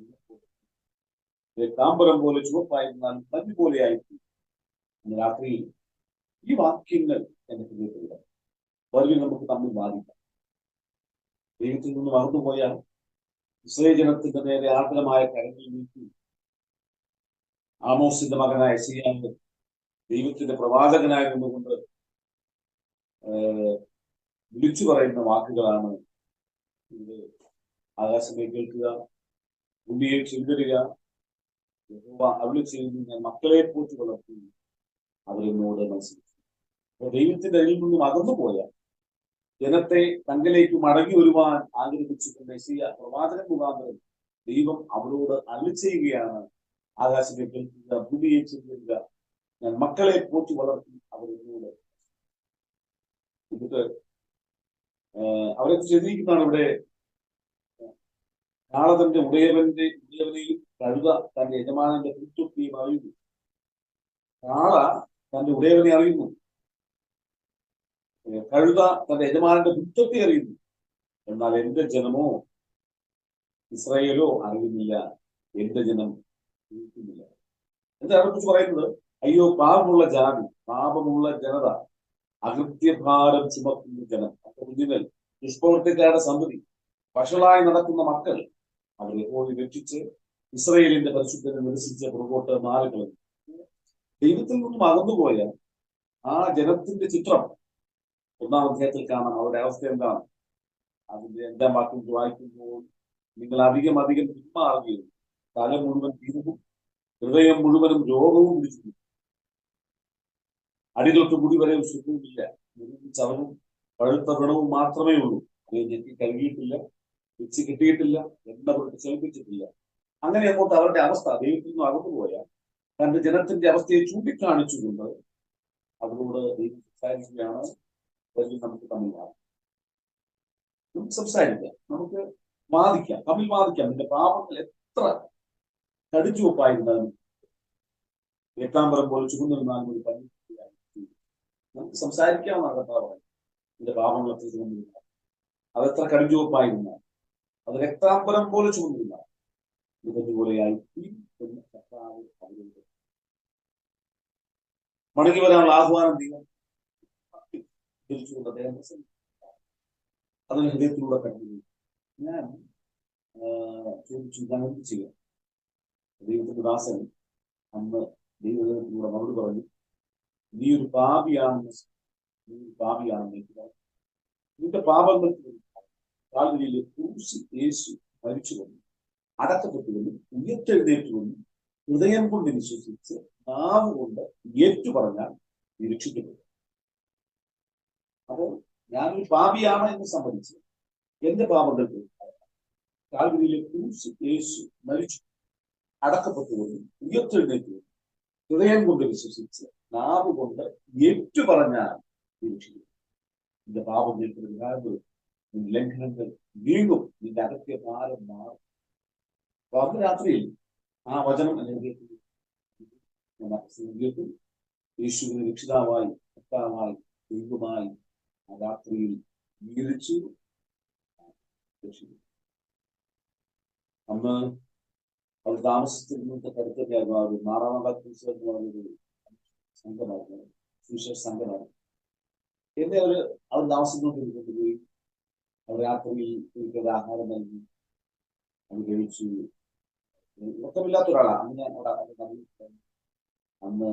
താമ്പരം പോലെ ചുവപ്പായിരുന്നാലും പഞ്ഞു പോലെയായിരിക്കും. ഇന്ന് രാത്രിയിൽ ഈ വാക്യങ്ങൾ എന്റെ ഹൃദയത്തിലുണ്ട്. വരും നമുക്ക് തമ്മിൽ വാദിക്കാം. ദൈവത്തിൽ നിന്ന് മറന്നുപോയ ഇസ്രായേൽ ജനത്തിന്റെ നേരെ ആർദ്രമായ കരങ്ങൾ നീക്കി ആമോസിന്റെ മകനായ യെശയ്യാവ് ദൈവത്തിന്റെ പ്രവാചകനായി നിന്നുകൊണ്ട് വിളിച്ചു പറയുന്ന വാക്കുകളാണ് ഇത്. ആകാശമേ കേൾക്കുക, ഭൂമിയെ ചെവിതരുക, യഹോവ അരുളിച്ചെയ്യുന്നു, ഞാൻ മക്കളെ പോറ്റി വളർത്തി അവരെന്നോട് മത്സരിച്ചു. അപ്പൊ ദൈവത്തിന്റെ അരിയിൽ നിന്നും അകന്നുപോയ ജനത്തെ തങ്ങളിലേക്ക് മടങ്ങി വരുവാൻ ആഗ്രഹിച്ചിട്ടുണ്ട് യെശയ്യാ പ്രവാചകൻ മുഖാന്തരം ദൈവം അവരോട് അരുളിച്ചെയ്യുകയാണ്. ആകാശമേ കേൾക്കുക, ഭൂമിയെ ചെവിതരുക, ഞാൻ മക്കളെ പോറ്റി വളർത്തി അവരെന്നോട്. എന്നിട്ട് അവരെ ചെയ്തിരിക്കുന്നതാണ് ഇവിടെ. കാള തന്റെ ഉടയവനെയും കഴുത തന്റെ യജമാനന്റെ പുത്തൊട്ടിയും അറിയുന്നു. കാള തന്റെ ഉടയവനെ അറിയുന്നു, കഴുത തന്റെ യജമാനന്റെ പുത്തൊട്ടി അറിയുന്നു. എന്നാൽ എന്റെ ജനമോ ഇസ്രായേലോ അറിയുന്നില്ല, എന്റെ ജനം അറിയുന്നില്ല. എന്താ അവരെ കുറിച്ച് പറയുന്നത്? അയ്യോ പാപമുള്ള ജാതി, പാപമുള്ള ജനത, അകൃത്യഭാരം ചുമക്കുന്ന ജനം, ഒറിജിനൽ ദുഷ്പ്രവർത്തിക്കാരുടെ സന്തതി, വഷളായി നടക്കുന്ന മക്കൾ, അവരെ പോയി രക്ഷിച്ച് ഇസ്രായേലിന്റെ പരിശുദ്ധനെ നിരസിച്ച് പുറകോട്ട് മാറിക്കളഞ്ഞു. ദൈവത്തിൽ നിന്നും അകന്നുപോയ ആ ജനത്തിന്റെ ചിത്രം 1-ാം അധ്യായത്തിൽ കാണാം. അവരുടെ അവസ്ഥ എന്താണ്? അതിന്റെ 2-ാം വാക്യം വായിക്കുമ്പോൾ നിങ്ങൾ അധികം പിന്മാറുകയും തല മുഴുവൻ തീർവും ഹൃദയം മുഴുവനും രോഗവും പിടിച്ചു, അടിതൊട്ട് മുടി വരെ സുഖവുമില്ല, ചവവും പഴുത്ത വ്രണവും മാത്രമേ ഉള്ളൂ. അത് ഞെക്കി കഴുകിയിട്ടില്ല, വെച്ച് കിട്ടിയിട്ടില്ല, എണ്ണ കൊണ്ട് ചെലപ്പിച്ചിട്ടില്ല. അങ്ങനെ അങ്ങോട്ട് അവരുടെ അവസ്ഥ ദൈവത്തിൽ നിന്നും അകന്നുപോയ തന്റെ ജനത്തിന്റെ അവസ്ഥയെ ചൂണ്ടിക്കാണിച്ചുകൊണ്ട് അവരോട് ദൈവം സംസാരിക്കുകയാണ്. നമുക്ക് തമ്മിൽ നമുക്ക് സംസാരിക്കാം, നമുക്ക് വാദിക്കാം, തമ്മിൽ വാദിക്കാം. നിന്റെ പാപങ്ങൾ എത്ര കടിച്ചുവപ്പായിരുന്നാലും ഏക്കാമ്പരം പോലെ ചുമന്നിരുന്നാലും ഒരു പഞ്ഞി നമുക്ക് സംസാരിക്കാമെന്നാണ് കർത്താവ്. നിന്റെ പാപങ്ങൾ എത്ര ചുമന്നിരുന്നാൽ, അതെത്ര കടിച്ചുവപ്പായിരുന്നാൽ, അത് രക്താംബരം പോലെ ചുമന്നിരുന്നാൽ ഇതുപോലെയായി എന്ന് കർത്താവ് അവരോട് മടങ്ങി വരാനുള്ള ആഹ്വാനം ദൈവം തിരിച്ചുകൊണ്ട് അദ്ദേഹം അതിന് ഹൃദയത്തിലൂടെ കടന്നു. ഞാൻ ചോദിച്ചു, ഞാൻ എന്ത് ചെയ്യാം? ദൈവത്തിന്റെ ദാസൻ അന്ന് ദൈവത്തിലൂടെ മറുപടി പറഞ്ഞു, നീ ഒരു പാപിയാണെന്ന് നീ പാപിയാണെന്ന് പറഞ്ഞു. നിന്റെ പാപങ്ങൾക്ക് വേണ്ടി കാൽവരിയിലെ ക്രൂശിൽ യേശു മരിച്ചുകൊണ്ടും അടക്കപ്പെട്ടുകൊണ്ടും ഉയർത്തെഴുന്നേറ്റുകൊണ്ടും ഹൃദയം കൊണ്ട് വിശ്വസിച്ച് നാവ് കൊണ്ട് ഏറ്റു പറഞ്ഞാൽ നീ രക്ഷിക്കപ്പെടും. അപ്പോൾ ഞാനൊരു പാപിയാണ് എന്ന് സമ്മതിച്ച് എന്റെ പാപങ്ങൾക്ക് കാൽവരിയിലെ ക്രൂശിൽ യേശു മരിച്ചു അടക്കപ്പെട്ടുകൊണ്ടും ഉയർത്തെഴുന്നേറ്റുകൊണ്ടും ഹൃദയം കൊണ്ട് വിശ്വസിച്ച് നാവ് കൊണ്ട് ഏറ്റു പറഞ്ഞാൽ നീ രക്ഷിക്കപ്പെടും. നിന്റെ പാപങ്ങൾക്ക് പരിഹാരം, നിന്റെ ലംഘനങ്ങൾ വീണ്ടും നിന്റെ അകത്തിയ ഭാരം മാറും. അപ്പൊ അന്ന് രാത്രിയിൽ ആ വചനം കേട്ടു യേശുവിനെ രക്ഷിതാവായി കർത്താവായി ദൈവമായി ആ രാത്രിയിൽ വീതിച്ചു രക്ഷിക്കും. അന്ന് അവർ താമസിച്ചിരുന്നത്തെ കരുത്തൊക്കെയായിരുന്നു. അവർ മാറാമക്കൂസ് എന്ന് പറഞ്ഞൊരു സംഘമായിരുന്നു, സുവിശേഷ സംഘമായിരുന്നു. എന്നെ അവർ താമസിച്ചുകൊണ്ടിരുന്നിട്ട് പോയി അവർ രാത്രിയിൽ എനിക്കത് ആഹാരം നൽകി അത് കഴിച്ചു. ഉറക്കമില്ലാത്ത ഒരാളാണ് അന്ന്. ഞാൻ അവിടെ അന്ന്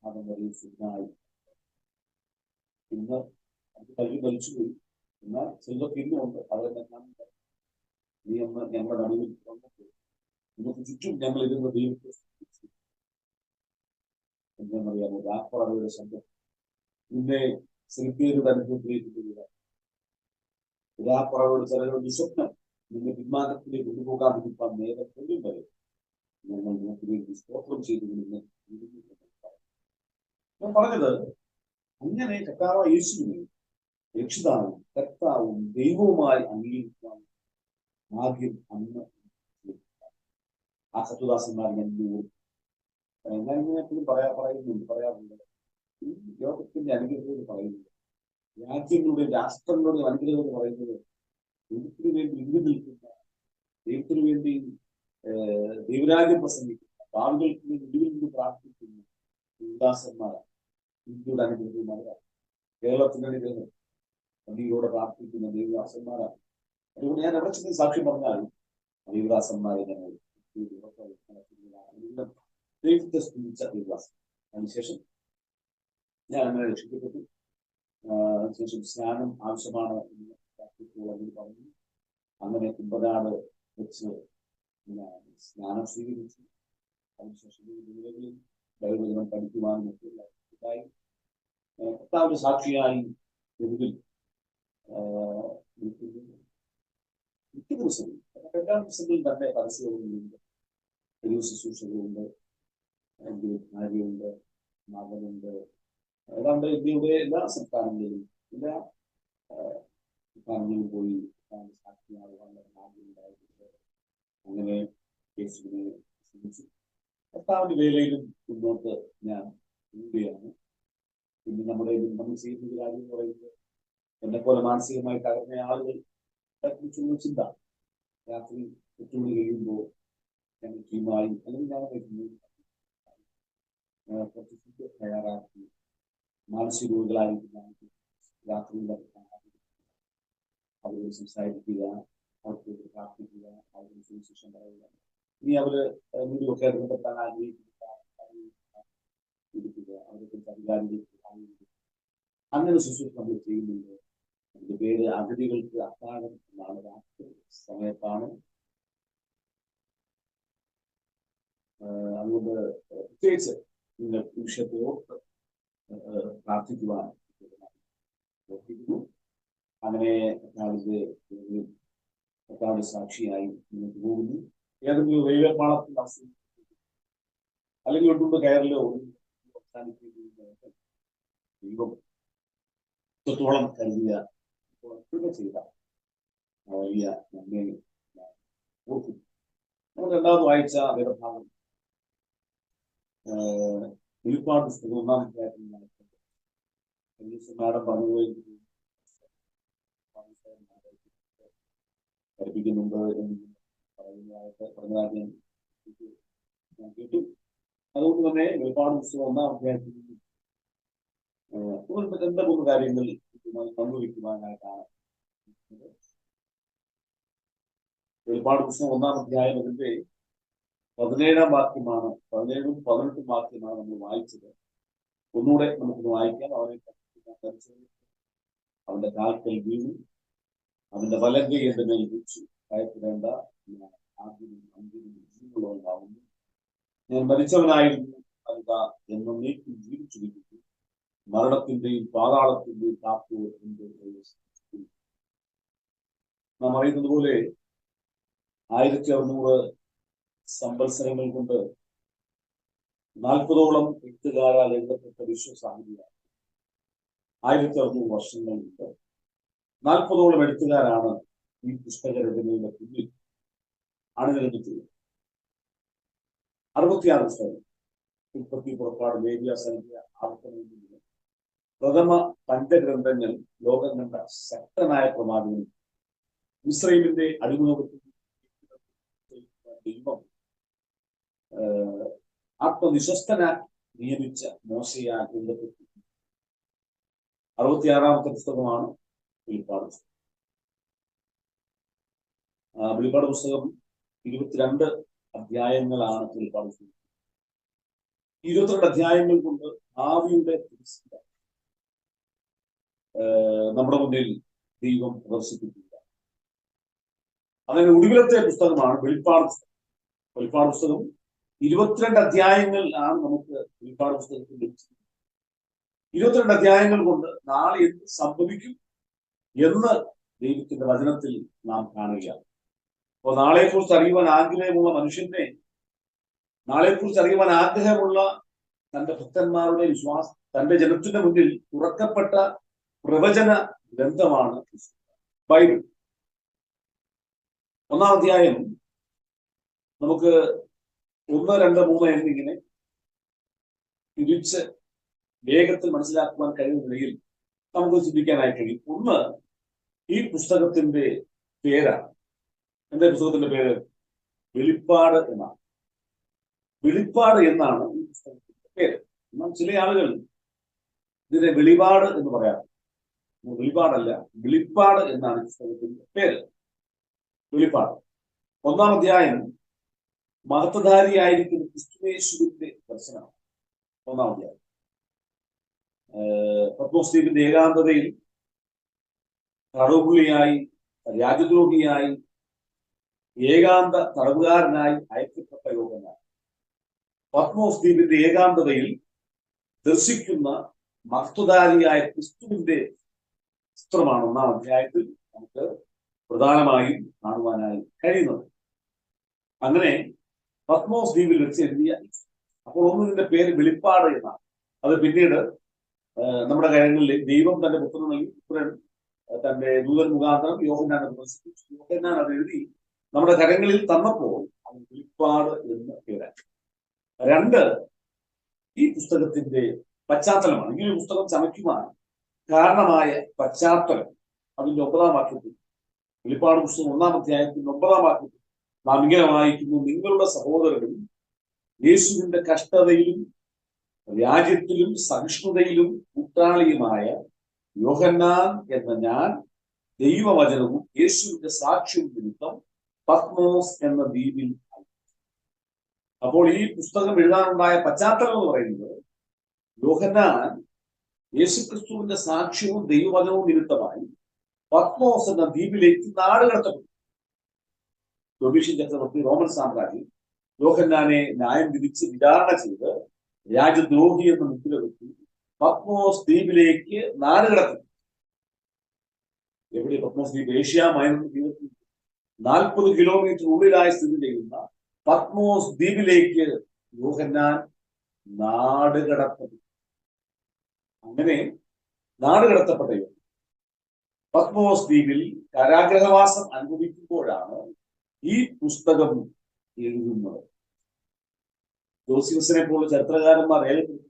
അത് വലിയ സിഗ്നായി ഇന്ന് അത് കഴുകി വലിച്ചുപോയി. എന്നാൽ ചിലർക്ക് ഇന്നുമുണ്ട്. അവരെ നീ അന്ന് ഞങ്ങളുടെ നടുവിൽ നമുക്ക് ചുറ്റും ഞങ്ങൾ ഇരുന്ന ദൈവത്തെ എന്താണെന്നറിയാമോ? രാപ്പറവയുടെ ശബ്ദം നിന്നെ ശ്രീകേരുടെ അനുഭവത്തിലേക്ക് രാപ്പറവയുടെ ചിലരുടെ ദുസ്വപ്നം നിന്നെ വിമാനത്തിലേക്ക് കൊണ്ടുപോകാതിരിക്കാൻ നേരം കൊല്ലും വരെ ഞങ്ങൾ നോക്കിലേക്ക് സ്തോത്രം ചെയ്തു. ഞാൻ പറഞ്ഞത് അങ്ങനെ കർത്താവ് യേശുവിനെ രക്ഷിതാവും കർത്താവും ദൈവവുമായി അംഗീകരിക്കാൻ ആദ്യം അന്ന് ആ സത്വദാസന്മാർ ഞാൻ എപ്പോഴും പറയാറുണ്ട്. ഈ ലോകത്തിന്റെ അനുഗ്രഹം പറയുന്നത്, രാജ്യങ്ങളുടെയും രാഷ്ട്രങ്ങളുടെയും അനുഗ്രഹം എന്ന് പറയുന്നത് ദൈവത്തിന് വേണ്ടി ഇങ്ങു നിൽക്കുന്ന, ദൈവത്തിന് വേണ്ടി ദൈവരാജ്യം പ്രസംഗിക്കുന്ന, പാവികൾക്ക് വേണ്ടി ഇടിവിൽ നിന്ന് പ്രാർത്ഥിക്കുന്ന ഉദാസന്മാരാണ്. ഇന്ത്യയുടെ അനുഗ്രഹമാരാണ്, കേരളത്തിന്റെ അനുഗ്രഹം പള്ളിയിലൂടെ പ്രാർത്ഥിക്കുന്ന ദൈവദാസന്മാരാണ്. അതുകൊണ്ട് ഞാൻ എവിടെ ചെന്ന് സാക്ഷ്യം പറഞ്ഞാലും ദൈവദാസന്മാരെ ഞങ്ങൾ ദൈവത്തെ സ്തുതിച്ച ദൈവദാസൻ. അതിനുശേഷം ഞാൻ അങ്ങനെ രക്ഷിക്കപ്പെട്ടു. അതിനുശേഷം സ്നാനം ആവശ്യമാണ് എന്ന് പറഞ്ഞു. അങ്ങനെ കുമ്പനാട് വെച്ച് സ്നാനം സ്വീകരിച്ചു. അതിനുശേഷം ദൈവവചനം പഠിക്കുവാനും ഇതായി കർത്താവിന്റെ സാക്ഷിയായി തെരുവിൽ മിക്ക ദിവസവും രണ്ടാം ദിവസങ്ങളിൽ തന്നെ പരസ്യങ്ങളുണ്ട്, തെരുവ് ശുശ്രൂഷകളുണ്ട്, ഭാര്യയുണ്ട്, മകനുണ്ട്. ഏതാണ്ട് ഇന്ത്യയുടെ എല്ലാ സംസ്ഥാനങ്ങളിലും എല്ലാ സംസ്ഥാനങ്ങളിലും പോയി സാക്ഷിയാകുവാനുള്ള ആഗ്രഹമുണ്ടായിട്ടുണ്ട്. അങ്ങനെ യേശുവിനെ ശ്രമിച്ചു. കർത്താവിന്റെ വേലയിലും മുന്നോട്ട് ഞാൻ പോവുകയാണ്. പിന്നെ നമ്മൾ ചെയ്യുന്ന കാര്യം എന്ന് പറയുന്നത് എന്നെപ്പോലെ മാനസികമായി തകർന്ന ആളുകൾ കുറിച്ചുള്ള ചിന്ത. രാത്രി 8 മണി കഴിയുമ്പോൾ ഞങ്ങൾ ടീമായി അല്ലെങ്കിൽ ഞാൻ കുറച്ച് ഫുഡ് തയ്യാറാക്കി മാനസിക രോഗികളായിരിക്കുന്ന രാത്രിയിൽ അവരോട് സംസാരിക്കുക, അവർക്ക് പ്രാർത്ഥിക്കുക, അവരുടെ സുവിശേഷം പറയുക. ഇനി അവര് വീടുമൊക്കെ ബന്ധപ്പെട്ടാൻ ആഗ്രഹിക്കുക, അവരെ കുറിച്ച് അധികാരികൾക്ക് അങ്ങനെ ശുശ്രൂഷ നമ്മൾ ചെയ്യുന്നുണ്ട്. അതിന്റെ പേര് അഗതികൾക്ക് അത്താഴം എന്നാണ്. രാത്രി സമയത്താണ്. അതുകൊണ്ട് പ്രത്യേകിച്ച് നിങ്ങൾ വിഷയത്തോട് പ്രാർത്ഥിക്കുവാൻ അങ്ങനെ കർത്താവിന്റെ സാക്ഷിയായി മുന്നോട്ട് പോകുന്നു. ഏതെങ്കിലും റെയിൽവേ പാളത്തിൽ അല്ലെങ്കിൽ ഒട്ടുകൊണ്ട് കയറിലോ ദൈവം എത്രത്തോളം കരുതിയ ചെയ്ത വലിയ നന്മയെ ഓർക്കും. നമ്മൾ രണ്ടാമത് വായിച്ച വേദഭാഗം വെളിപ്പാട് പുസ്തകം 1-ാം അധ്യായത്തിൽ മാഡം പറഞ്ഞുപോയി പഠിപ്പിക്കുന്നുണ്ട് എന്ന് പറഞ്ഞതായിട്ട് ഞാൻ കേട്ടു. അതുകൊണ്ട് തന്നെ വെളിപ്പാട് പുസ്തകം 1-ാം അധ്യായത്തിൽ 2-3 കാര്യങ്ങൾ പങ്കുവയ്ക്കുവാനായിട്ടാണ്. വെളിപ്പാട് പുസ്തകം 1-ാം അധ്യായം അതിന്റെ 17-ാം വാക്യമാണ്, 17-ഉം 18-ഉം വാക്യമാണ് നമ്മൾ വായിച്ചത്. ഒന്നുകൂടെ നമുക്കൊന്ന് വായിക്കാം. അവനെ അവന്റെ കാൽക്കൽ വീണു, അവന്റെ വലങ്കൈ എന്റെ മേൽ വെച്ചു. ഭയപ്പെടേണ്ട, ഞാൻ ആദ്യവും അന്ത്യവും ജീവനുള്ളവനാവുന്നു. ഞാൻ മരിച്ചവനായിരുന്നു, അതാ എന്നേക്കും ജീവിച്ചിരിക്കുന്നു. മരണത്തിന്റെയും പാതാളത്തിന്റെയും കാപ്പ് എന്റെ പ്രവേശിച്ചു. നാം അറിയുന്നത് പോലെ 1600 സംവത്സരങ്ങൾ കൊണ്ട് 40ഓളം എഴുത്തുകാരാൽ എഴുതപ്പെട്ട വിശ്വസാഹിത്യമാണ്. 1600 വർഷങ്ങൾ കൊണ്ട് 40ഓളം എഴുത്തുകാരാണ് ഈ പുസ്തകരചനയുടെ പിന്നിൽ അണിനിരന്നിട്ടുള്ളത്. 66 പുസ്തകം, ഉൽപ്പത്തി, പുറപ്പാട്, ലേവ്യ, സംഖ്യ, ആവർത്തനം, പ്രഥമ പഞ്ചഗ്രന്ഥങ്ങൾ ലോകം കണ്ട ശക്തനായ പ്രമാദികൾ. ഇസ്രായേലിന്റെ അടിമോപത്തിൽ ദൈവം ആത്മവിശ്വസ്തനാക്കി നിയമിച്ച മോശയാൽ എഴുതപ്പെട്ടു. 66ാമത്തെ പുസ്തകമാണ് വെളിപ്പാട് പുസ്തകം. വെളിപ്പാട് പുസ്തകം 22 അധ്യായങ്ങളാണ് വെളിപ്പാട് പുസ്തകം. 22 അധ്യായങ്ങൾ കൊണ്ട് ഭാവിയുടെ നമ്മുടെ മുന്നിൽ ദൈവം പ്രദർശിപ്പിക്കുക. അതിന്റെ ഒടുവിലത്തെ പുസ്തകമാണ് വെളിപ്പാട് പുസ്തകം. വെളിപ്പാട് പുസ്തകം 22 അധ്യായങ്ങളിലാണ് നമുക്ക് വെളിപ്പാട് പുസ്തകത്തിൽ ലഭിച്ചത്. 22 അധ്യായങ്ങൾ കൊണ്ട് നാളെ എന്ത് സംഭവിക്കും എന്ന് ദൈവത്തിന്റെ വചനത്തിൽ നാം കാണുകയാണ്. അപ്പോൾ നാളെക്കുറിച്ച് അറിയുവാൻ ആഗ്രഹമുള്ള മനുഷ്യന്റെ, നാളെക്കുറിച്ച് അറിയുവാൻ ആഗ്രഹമുള്ള തന്റെ ഭക്തന്മാരുടെ വിശ്വാസം, തന്റെ ജനത്തിന്റെ മുന്നിൽ തുറക്കപ്പെട്ട പ്രവചന ഗ്രന്ഥമാണ് ബൈബിൾ. 1-ാം അധ്യായം നമുക്ക് 1, 2, 3 എന്നിങ്ങനെ തിരിച്ച് വേഗത്തിൽ മനസ്സിലാക്കുവാൻ കഴിയുന്ന നിലയിൽ നമുക്ക് ചിന്തിക്കാനായി കഴിയും. ഒന്ന്, ഈ പുസ്തകത്തിന്റെ പേരാണ്. എന്താ പുസ്തകത്തിന്റെ പേര്? വെളിപ്പാട് എന്നാണ്. വെളിപ്പാട് എന്നാണ് ഈ പുസ്തകത്തിന്റെ പേര്. എന്നാൽ ചില ആളുകൾ ഇതിനെ വെളിപാട് എന്ന് പറയാം. വെളിപാടല്ല, വെളിപ്പാട് എന്നാണ് ഈ പുസ്തകത്തിന്റെ പേര്. വെളിപ്പാട് 1-ാം അധ്യായം മഹത്വധാരിയായിരിക്കുന്ന ക്രിസ്തുയേശുവിന്റെ ദർശനമാണ്. 1-ാം അധ്യായം പത്മോസ് ദ്വീപിന്റെ ഏകാന്തതയിൽ തടവുപുള്ളിയായി, രാജദ്രോഹിയായി, ഏകാന്ത തടവുകാരനായി അയക്കപ്പെട്ട യോഹന്നാൻ പത്മോസ് ദ്വീപിന്റെ ഏകാന്തതയിൽ ദർശിക്കുന്ന മഹത്വധാരിയായ ക്രിസ്തുവിന്റെ ചിത്രമാണ് 1-ാം അധ്യായത്തിൽ നമുക്ക് പ്രധാനമായും കാണുവാനായി കഴിയുന്നത്. അങ്ങനെ പത്മോസ് ദ്വീപിൽ വെച്ച് എഴുതിയ, അപ്പോൾ ഒന്നിന്റെ പേര് വെളിപ്പാട് എന്നാണ്. അത് പിന്നീട് നമ്മുടെ കാര്യങ്ങളിൽ ദൈവം തന്റെ പുത്രൻ നൽകി, പുത്രൻ തന്റെ ദൂതൻ മുഖാന്തരം യോഹന്നാനെ പ്രദർശിപ്പിച്ചു. യോഹന്നാൻ അത് എഴുതി നമ്മുടെ കരങ്ങളിൽ തന്നപ്പോൾ അത് വെളിപ്പാട് എന്ന് പേരായി. 2, ഈ പുസ്തകത്തിന്റെ പശ്ചാത്തലമാണ്. ഇങ്ങനെ ഒരു പുസ്തകം ചമയ്ക്കുവാൻ കാരണമായ പശ്ചാത്തലം അതിന്റെ 9-ാം വാക്യത്തിൽ, വെളിപ്പാട് പുസ്തകം 1-ാം അധ്യായത്തിന്റെ 9-ാം വാക്യത്തിൽ നാം ഇങ്ങനെ വായിക്കുന്നു: നിങ്ങളുടെ സഹോദരനും യേശുവിന്റെ കഷ്ടതയിലും രാജ്യത്തിലും സഹിഷ്ണുതയിലും കൂട്ടാളിയുമായ യോഹന്നാൻ എന്ന ഞാൻ ദൈവവചനവും യേശുവിന്റെ സാക്ഷ്യവും നിമിത്തം പത്മോസ് എന്ന ദ്വീപിൽ. അപ്പോൾ ഈ പുസ്തകം എഴുതാനുണ്ടായ പശ്ചാത്തലം എന്ന് പറയുന്നത്, യോഹന്നാൻ യേശുക്രിസ്തുവിന്റെ സാക്ഷ്യവും ദൈവവചനവും നിമിത്തമായി പത്മോസ് എന്ന ദ്വീപിലേക്ക് നാടുകടത്തപ്പെട്ടു. ഡൊമീഷ്യൻ ചക്രവർത്തി, റോമൻ സാമ്രാജ്യം യോഹന്നാനെ ന്യായം വിധിച്ച് വിചാരണ ചെയ്ത് രാജദ്രോഹി എന്ന മുദ്ര കുത്തി പത്മോസ് ദ്വീപിലേക്ക് നാടുകടത്തി. എവിടെ പത്മോസ് ദ്വീപ്? ഏഷ്യ മൈനർ തീരത്തിൽ 40 കിലോമീറ്റർ ഉള്ളിലായി സ്ഥിതി ചെയ്യുന്ന പത്മോസ് ദ്വീപിലേക്ക് യോഹന്നാൻ നാടുകടത്തപ്പെട്ടു. അങ്ങനെ നാടുകടത്തപ്പെട്ട പത്മോസ് ദ്വീപിൽ കാരാഗ്രഹവാസം അനുഭവിക്കുമ്പോഴാണ് ഈ പുസ്തകം എഴുതുന്നത്. ജോസിഫസിനെ പോലുള്ള ചരിത്രകാരന്മാർ രേഖപ്പെടുത്തി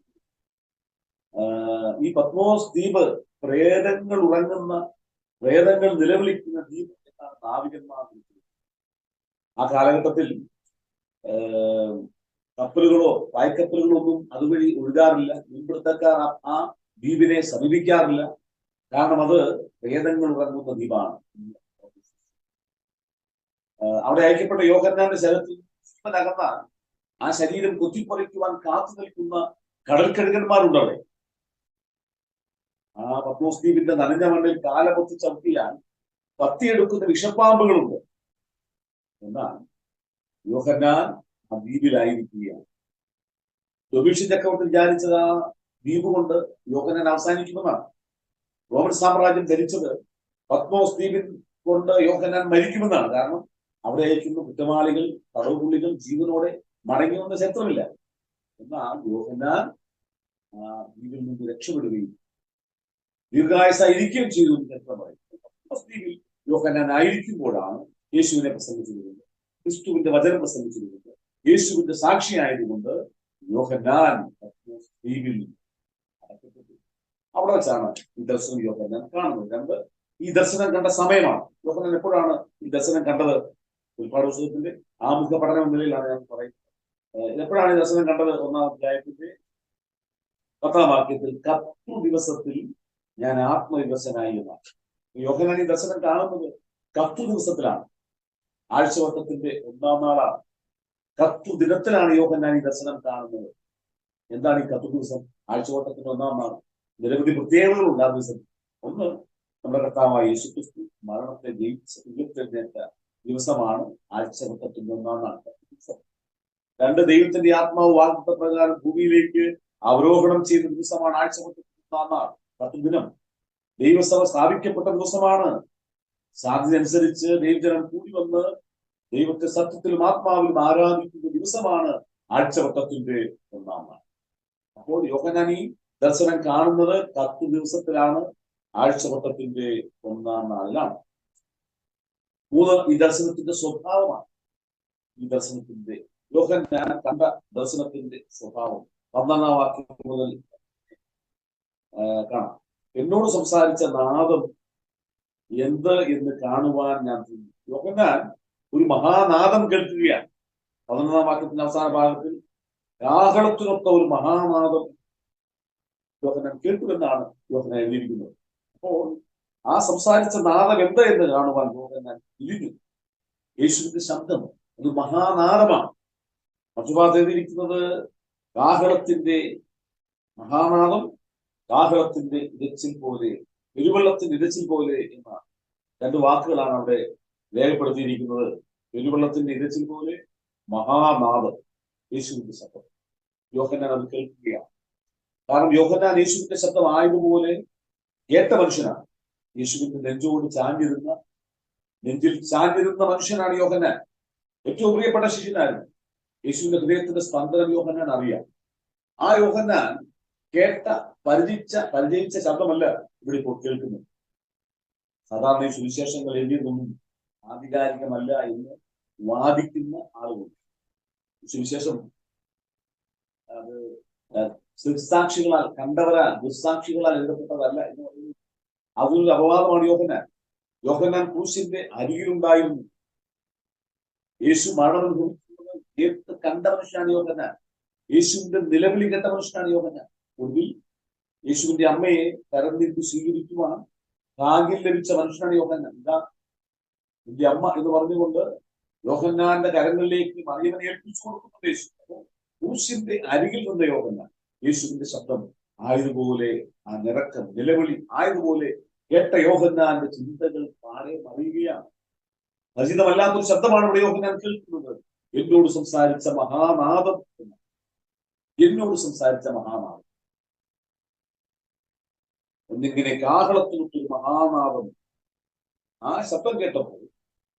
ഈ പത്മോസ് ദ്വീപ് പ്രേതങ്ങൾ ഉറങ്ങുന്ന, പ്രേതങ്ങൾ നിലവിളിക്കുന്ന ദ്വീപ് എന്നാണ് നാവികന്മാർ വിളിക്കുന്നത്. ആ കാലഘട്ടത്തിൽ കപ്പലുകളോ പായ്ക്കപ്പലുകളോ ഒന്നും അതുവഴി ഒഴുകാറില്ല. മീൻപിടുത്തക്കാർ ആ ദ്വീപിനെ സമീപിക്കാറില്ല. കാരണം അത് പ്രേതങ്ങൾ ഉറങ്ങുന്ന ദ്വീപാണ്. അവിടെ അയക്കപ്പെട്ട യോഹന്നാന്റെ ശരീരത്തിൽ അകന്നാൽ ആ ശരീരം കൊത്തിപ്പറിക്കുവാൻ കാത്തു നിൽക്കുന്ന കടൽക്കഴുകന്മാരുണ്ട് അവിടെ. ആ പത്മോസ് ദ്വീപിന്റെ നനഞ്ഞ മണ്ണിൽ കാലപൊത്തി ചവിട്ടിയാൽ പത്തിയെടുക്കുന്ന വിഷപ്പാമ്പുകളുണ്ട്. എന്നാൽ യോഹന്നാൻ ആ ദ്വീപിലായിരിക്കുകയാണ്. ഡൊമീഷ്യൻ ചക്രവർത്തി വിചാരിച്ചത് ആ ദ്വീപ് കൊണ്ട് യോഹന്നാൻ അവസാനിക്കുമെന്നാണ്. റോമൻ സാമ്രാജ്യം ധരിച്ചത് പത്മോസ് ദ്വീപിൽ കൊണ്ട് യോഹന്നാൻ മരിക്കുമെന്നാണ്. കാരണം അവിടെ അയക്കുന്ന കുറ്റവാളികൾ, തടവുപുള്ളികൾ ജീവനോടെ മടങ്ങി വന്ന ചരിത്രമില്ല. എന്നാൽ യോഹന്നാൻ ആ ദ്വീപിൽ നിന്ന് രക്ഷപ്പെടുകയും ദീർഘായുസായിരിക്കുകയും ചെയ്തു എന്ന് ചരിത്രം പറയുന്നത്. പത്മോസ് ദ്വീപിൽ യോഹന്നാൻ ആയിരിക്കുമ്പോഴാണ് യേശുവിനെ പ്രസംഗിച്ചിരുന്നത്, ക്രിസ്തുവിന്റെ വചനം പ്രസംഗിച്ചിരുന്നത്, യേശുവിന്റെ സാക്ഷിയായതുകൊണ്ട് യോഹന്നാൻ പത്മോസ് ദ്വീപിൽ അടക്കപ്പെട്ടു. അവിടെ വെച്ചാണ് ഈ ദർശനം യോഹന്നാൻ കാണുന്നത്. ഈ ദർശനം കണ്ട സമയമാണ്. യോഹന്നാൻ എപ്പോഴാണ് ഈ ദർശനം കണ്ടത്? ഉൽപ്പാദ പുസ്തകത്തിന്റെ ആമുഖ പഠനം എന്ന നിലയിലാണ് ഞാൻ പറയുന്നത്. എപ്പോഴാണ് ഈ ദർശനം കണ്ടത്? 1-ാം അധ്യായത്തിന്റെ 10-ാം വാക്യത്തിൽ, കത്തു ദിവസത്തിൽ ഞാൻ ആത്മവിവശനായി എന്നാണ്. യോഹന്നാൻ ഈ ദർശനം കാണുന്നത് കത്തു ദിവസത്തിലാണ്. ആഴ്ചവട്ടത്തിന്റെ 1-ാം നാളാണ്. കത്തു ദിനത്തിലാണ് യോഹന്നാൻ ഈ ദർശനം കാണുന്നത്. എന്താണ് ഈ കത്തു ദിവസം? ആഴ്ചവട്ടത്തിന്റെ 1-ാം നാൾ. നിരവധി പ്രത്യേകതകളുണ്ട് ആ ദിവസം. ഒന്ന്, നമ്മുടെ കർത്താവായ യേശുക്രിസ്തു മരണത്തെ ജയിച്ച് ഉയർത്തെഴുന്നേറ്റ ദിവസമാണ് ആഴ്ചവട്ടത്തിന്റെ 1-ാം നാൾ. 2, ദൈവത്തിന്റെ ആത്മാവ് വാഗ്ദത്ത പ്രകാരം ഭൂമിയിലേക്ക് അവരോഹണം ചെയ്ത ദിവസമാണ് ആഴ്ചവട്ടത്തിന്റെ 1-ാം നാൾ. 10 ദിനം ദൈവസഭ സ്ഥാപിക്കപ്പെട്ട ദിവസമാണ്. സാധ്യത അനുസരിച്ച് ദൈവജനം കൂടി വന്ന് ദൈവത്തെ സത്യത്തിലും ആത്മാവിലും ആരാധിക്കുന്ന ദിവസമാണ് ആഴ്ചവട്ടത്തിന്റെ 1-ാം നാൾ. അപ്പോൾ യോഹന്നാൻ ഈ ദർശനം കാണുന്നത് 10 ദിവസത്തിലാണ്, ആഴ്ചവട്ടത്തിന്റെ 1-ാം നാളിലാണ്. 3, ഈ ദർശനത്തിന്റെ സ്വഭാവമാണ്. ഈ ദർശനത്തിന്റെ യോഹന്നാൻ കണ്ട ദർശനത്തിന്റെ സ്വഭാവം 11-ാം വാക്യം മുതൽ കാണാം. എന്നോട് സംസാരിച്ച നാദം എന്ത് എന്ന് കാണുവാൻ ഞാൻ തിരിഞ്ഞു. യോഹന്നാൻ ഒരു മഹാനാദം കേൾക്കുകയാണ്. 11-ാം വാക്യത്തിന്റെ അവസാന ഭാഗത്തിൽ കാഹളത്തിനൊത്ത ഒരു മഹാനാദം യോഹന്നാൻ കേട്ടുവെന്നാണ് യോഹന്നാൻ എഴുതിയിരിക്കുന്നത്. അപ്പോൾ ആ സംസാരിച്ച നാദം എന്ത് എന്ന് കാണുവാൻ യോഹന്നാൻ തിരിഞ്ഞു. യേശുവിന്റെ ശബ്ദം ഒരു മഹാനാദമാണ്. മറ്റു ഭാഗത്ത് എഴുതിയിരിക്കുന്നത് കാഹളത്തിന്റെ മഹാനാദം, കാഹളത്തിന്റെ ഇരച്ചിൽ പോലെ, പെരുവെള്ളത്തിന്റെ ഇരച്ചിൽ പോലെ എന്ന 2 വാക്കുകളാണ് അവിടെ രേഖപ്പെടുത്തിയിരിക്കുന്നത്. പെരുവെള്ളത്തിന്റെ ഇരച്ചിൽ പോലെ, മഹാനാദം, യേശുവിന്റെ ശബ്ദം. യോഹന്നാൻ അത് കേൾക്കുകയാണ്. കാരണം യോഹന്നാൻ യേശുവിന്റെ ശബ്ദം ആയതുപോലെ കേട്ട മനുഷ്യനാണ്. യേശുവിന്റെ നെഞ്ചിൽ ചാഞ്ഞിരുന്ന മനുഷ്യനാണ് യോഹന്നാൻ. ഏറ്റവും പ്രിയപ്പെട്ട ശിഷ്യനായിരുന്നു. യേശുവിന്റെ ഹൃദയത്തിന്റെ സ്പന്ദനം യോഹന്നാൻ അറിയാം. ആ യോഹന്നാൻ കേട്ട പരിചയിച്ച ശബ്ദമല്ല ഇവിടെ ഇപ്പോൾ കേൾക്കുന്നത്. സാധാരണ ഈ സുവിശേഷങ്ങൾ എഴുതിയതൊന്നും ആധികാരികമല്ല എന്ന് വാദിക്കുന്ന ആളുകൾ. സുവിശേഷം അത് ദൃക്സാക്ഷികളാൽ കണ്ടവരാൽ ദുസ്സാക്ഷികളാൽ എഴുതപ്പെട്ടതല്ല എന്ന് പറയുന്നത് അതൊരു അപവാദമാണ്. യോഹന്നാൻ ക്രൂശിന്റെ അരികിലുണ്ടായിരുന്നു. യേശു മരണം കേട്ട് കണ്ട മനുഷ്യനാണ് യോഹന്നാൻ. യേശുവിന്റെ നിലവിളി കേട്ട മനുഷ്യനാണ് യോഹന്നാൻ. ഒടുവിൽ യേശുവിന്റെ അമ്മയെ കരഞ്ഞിട്ട് സ്വീകരിക്കുവാൻ ഭാഗ്യം ലഭിച്ച മനുഷ്യനാണ് യോഹന്നാൻ. ഇതാ എന്റെ അമ്മ എന്ന് പറഞ്ഞുകൊണ്ട് യോഹന്നാന്റെ കരങ്ങളിലേക്ക് മറിയവനെ ഏൽപ്പിച്ചു കൊടുക്കുന്നുണ്ട് യേശു. ക്രൂശിന്റെ അരികിൽ നിന്ന യോഹന്നാൻ യേശുവിന്റെ ശബ്ദം ആയതുപോലെ, ആ നിറക്കം നിലവിളി ആയതുപോലെ കേട്ട യോഹന്നാന്റെ ചിന്തകൾ പാടെ മറിയുകയാണ്. പരിചിതമല്ലാത്തൊരു ശബ്ദമാണ് ഇവിടെ യോഹന്നാൻ കേൾക്കുന്നത്. എന്നോട് സംസാരിച്ച മഹാനാദം, എന്നോട് സംസാരിച്ച മഹാനാദം എന്നിങ്ങനെ കാഹളത്തിനൊത്തൊരു മഹാനാദം. ആ ശബ്ദം കേട്ടപ്പോൾ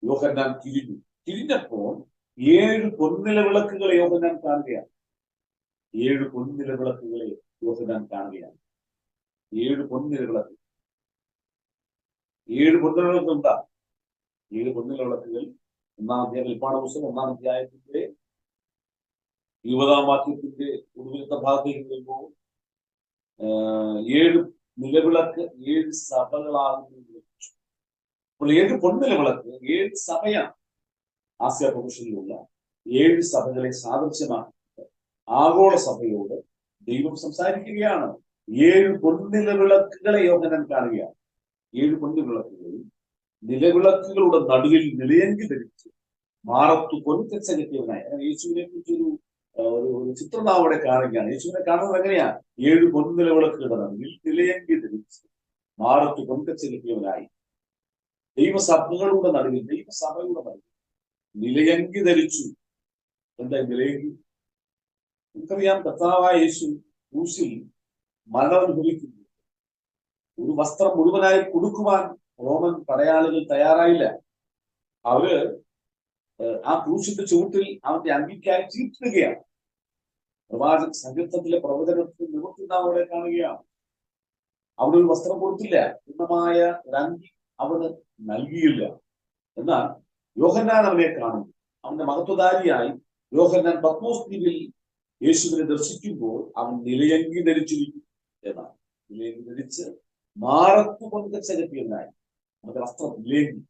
യോഹന്നാൻ തിരിഞ്ഞപ്പോൾ 7 പൊൻനില വിളക്കുകളെ യോഹന്നാൻ കാണുകയാണ്. 7 പൊൻനില വിളക്കുകളെ യോഹന്നാൻ കാണുകയാണ്. 7 പൊൻനില വിളക്ക്. 7 പൊൻനില വിളക്ക് എന്താ? 7 പൊൻനില വിളക്കുകൾ 1-ാം അധ്യായം ഉൽപ്പാദ പുസ്തകം 1-ാം അധ്യായത്തിന്റെ 20-ാം വാക്യത്തിന്റെ ഒടുവിലത്തെ ഭാഗത്തേക്ക് വരുമ്പോൾ 7 നിലവിളക്ക് 7 സഭകളാകുന്നു. അപ്പോൾ 7 പൊൻനിലവിളക്ക് 7 സഭയാണ്. ആസിയ പ്രൊഫഷനിലുള്ള 7 സഭകളെ സാദൃശ്യമാക്കി ആഗോള സഭയോട് ദൈവം സംസാരിക്കുകയാണ്. 7 പൊൻനിലവിളക്കുകളെ യോഹന്നാൻ കാണുകയാണ്. 7 പൊൻനിലവിളക്കുകളിൽ നിലവിളക്കുകളുടെ നടുവിൽ നിലയങ്കി ധരിച്ച് മാറത്തു പൊൻകച്ച കെട്ടിയവനായി. യേശുവിനെ കുറിച്ചൊരു ഒരു ചിത്രം നാം അവിടെ കാണുകയാണ്. യേശുവിനെ കാണുന്നത് എങ്ങനെയാ? 7 പൊൻനിലവിളക്കുകളാണ് നിലയെങ്കി ധരിച്ച് മാറത്ത് പൊൻകച്ച കിട്ടിയവനായി ദൈവസഭകളുടെ നടുവിൽ, ദൈവസഭയുടെ നടുവിൽ നിലയങ്കി ധരിച്ചു. എന്താ നിലയങ്കി? നമുക്കറിയാം, കർത്താവായ യേശു ക്രൂശിൽ മരണം അനുഭവിക്കുന്നു. ഒരു വസ്ത്രം മുഴുവനായി കൊടുക്കുവാൻ റോമൻ പടയാളികൾ തയ്യാറായില്ല. അവര് ആ ക്രൂശിന്റെ ചുവട്ടിൽ അവന്റെ അങ്കിക്കായി ചീറ്റുകയാണ്. പ്രവാചക സങ്കീർത്തനത്തിലെ പ്രവചനത്തിൽ നിവൃത്തി നാം അവിടെ കാണുകയാണ്. അവിടെ ഒരു വസ്ത്രം കൊടുത്തില്ല, പൂർണ്ണമായ ഒരു അങ്കി അവന് നൽകിയില്ല. എന്നാൽ യോഹന്നാൻ അവനെ കാണുന്നു. അവന്റെ മഹത്വധാരിയായി യോഹന്നാൻ പത്മോസ് ദ്വീപിൽ യേശുവിനെ ദർശിക്കുമ്പോൾ അവൻ നിലയങ്കി ധരിച്ചിരിക്കും എന്നാണ്. നിലയങ്കി ധരിച്ച് മാറത്ത് പൊൻകച്ച കെട്ടിയവനായി. അവന്റെ വസ്ത്രം നിലയങ്കി.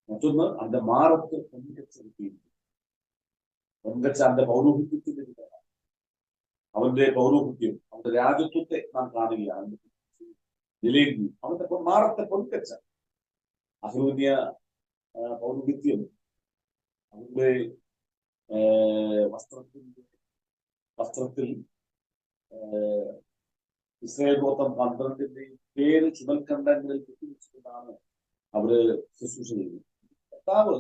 മറ്റൊന്ന് അവന്റെ മാറത്ത് പൊൻകച്ച കെട്ടിയിരിക്കും. പൊൻകച്ച അവന്റെ പൗരോഹിത്യത്തിന്റെ വിധമാണ്. അവന്റെ പൗരോഹിത്യം, അവന്റെ രാജ്യത്വത്തെ നാം കാണുകയാണ്. നിലയങ്കി, അവന്റെ മാറത്തെ പൊൻകച്ച. അഹരോന്യ പൗരോഹിത്യം അവന്റെ വസ്ത്രത്തിൽ ഇസ്രായേൽ ഗോത്രം 12ന്റെയും പേര് ചുമൽക്കണ്ടങ്ങളിൽ കെട്ടിവെച്ചുകൊണ്ടാണ് അവര് ശുശ്രൂഷ ചെയ്യുന്നത്. കർത്താവ്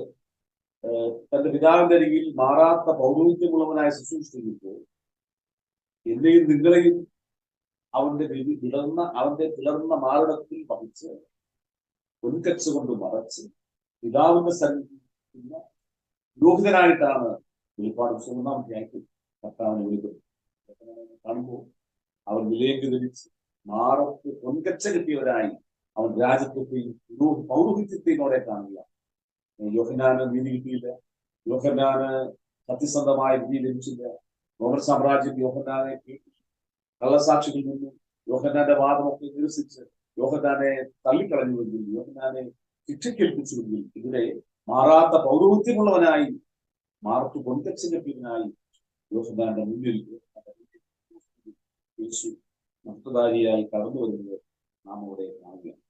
തന്റെ പിതാവിന്റെ അരികിൽ മാറാത്ത പൗരോഹിത്യമുള്ളവനായ ശുശ്രൂഷ ചെയ്യുമ്പോൾ എന്നെയും നിങ്ങളെയും അവന്റെ പിളർന്ന മാറിടത്തിൽ വഹിച്ച് പൊൻകച്ച കൊണ്ട് മറച്ച് പിതാവിന്റെ സന്നിധിയിൽ പുരോഹിതനായിട്ടാണ് വെളിപ്പാട് പുസ്തകം 1-ാം അധ്യായത്തിൽ കർത്താവിനെ വിളിക്കുന്നത്. കാണുമ്പോൾ അവൻ നിലയങ്കി ധരിച്ച് മാറത്ത് പൊൻകച്ച കിട്ടിയവരായി അവൻ രാജ്യത്വത്തെയും പൗരോഹിത്യത്തെയും അവിടെ കാണുക. യോഹന്നാന് നീതി കിട്ടിയില്ല, യോഹന്നാന് സത്യസന്ധമായ വിധി ലഭിച്ചില്ല. റോമൻ സാമ്രാജ്യം യോഹന്നാനെ കള്ളസാക്ഷികളിൽ നിന്നും യോഹന്നാന്റെ വാദമൊക്കെ നിരസിച്ച് യോഹന്നാനെ തള്ളിക്കളഞ്ഞുവെങ്കിൽ, യോഹന്നാനെ ശിക്ഷയ്ക്കേൽപ്പിച്ചുവെങ്കിൽ, ഇവിടെ മാറാത്ത പൗരോഹിത്യമുള്ളവനായി മാറത്ത് പൊൻകച്ച കെട്ടിയവനായി യോഹന്നാന്റെ മുന്നിൽ യേശു മഹത്വധാരിയായി കടന്നു വരുന്നത് നാം ഇവിടെ കാണുകയാണ്.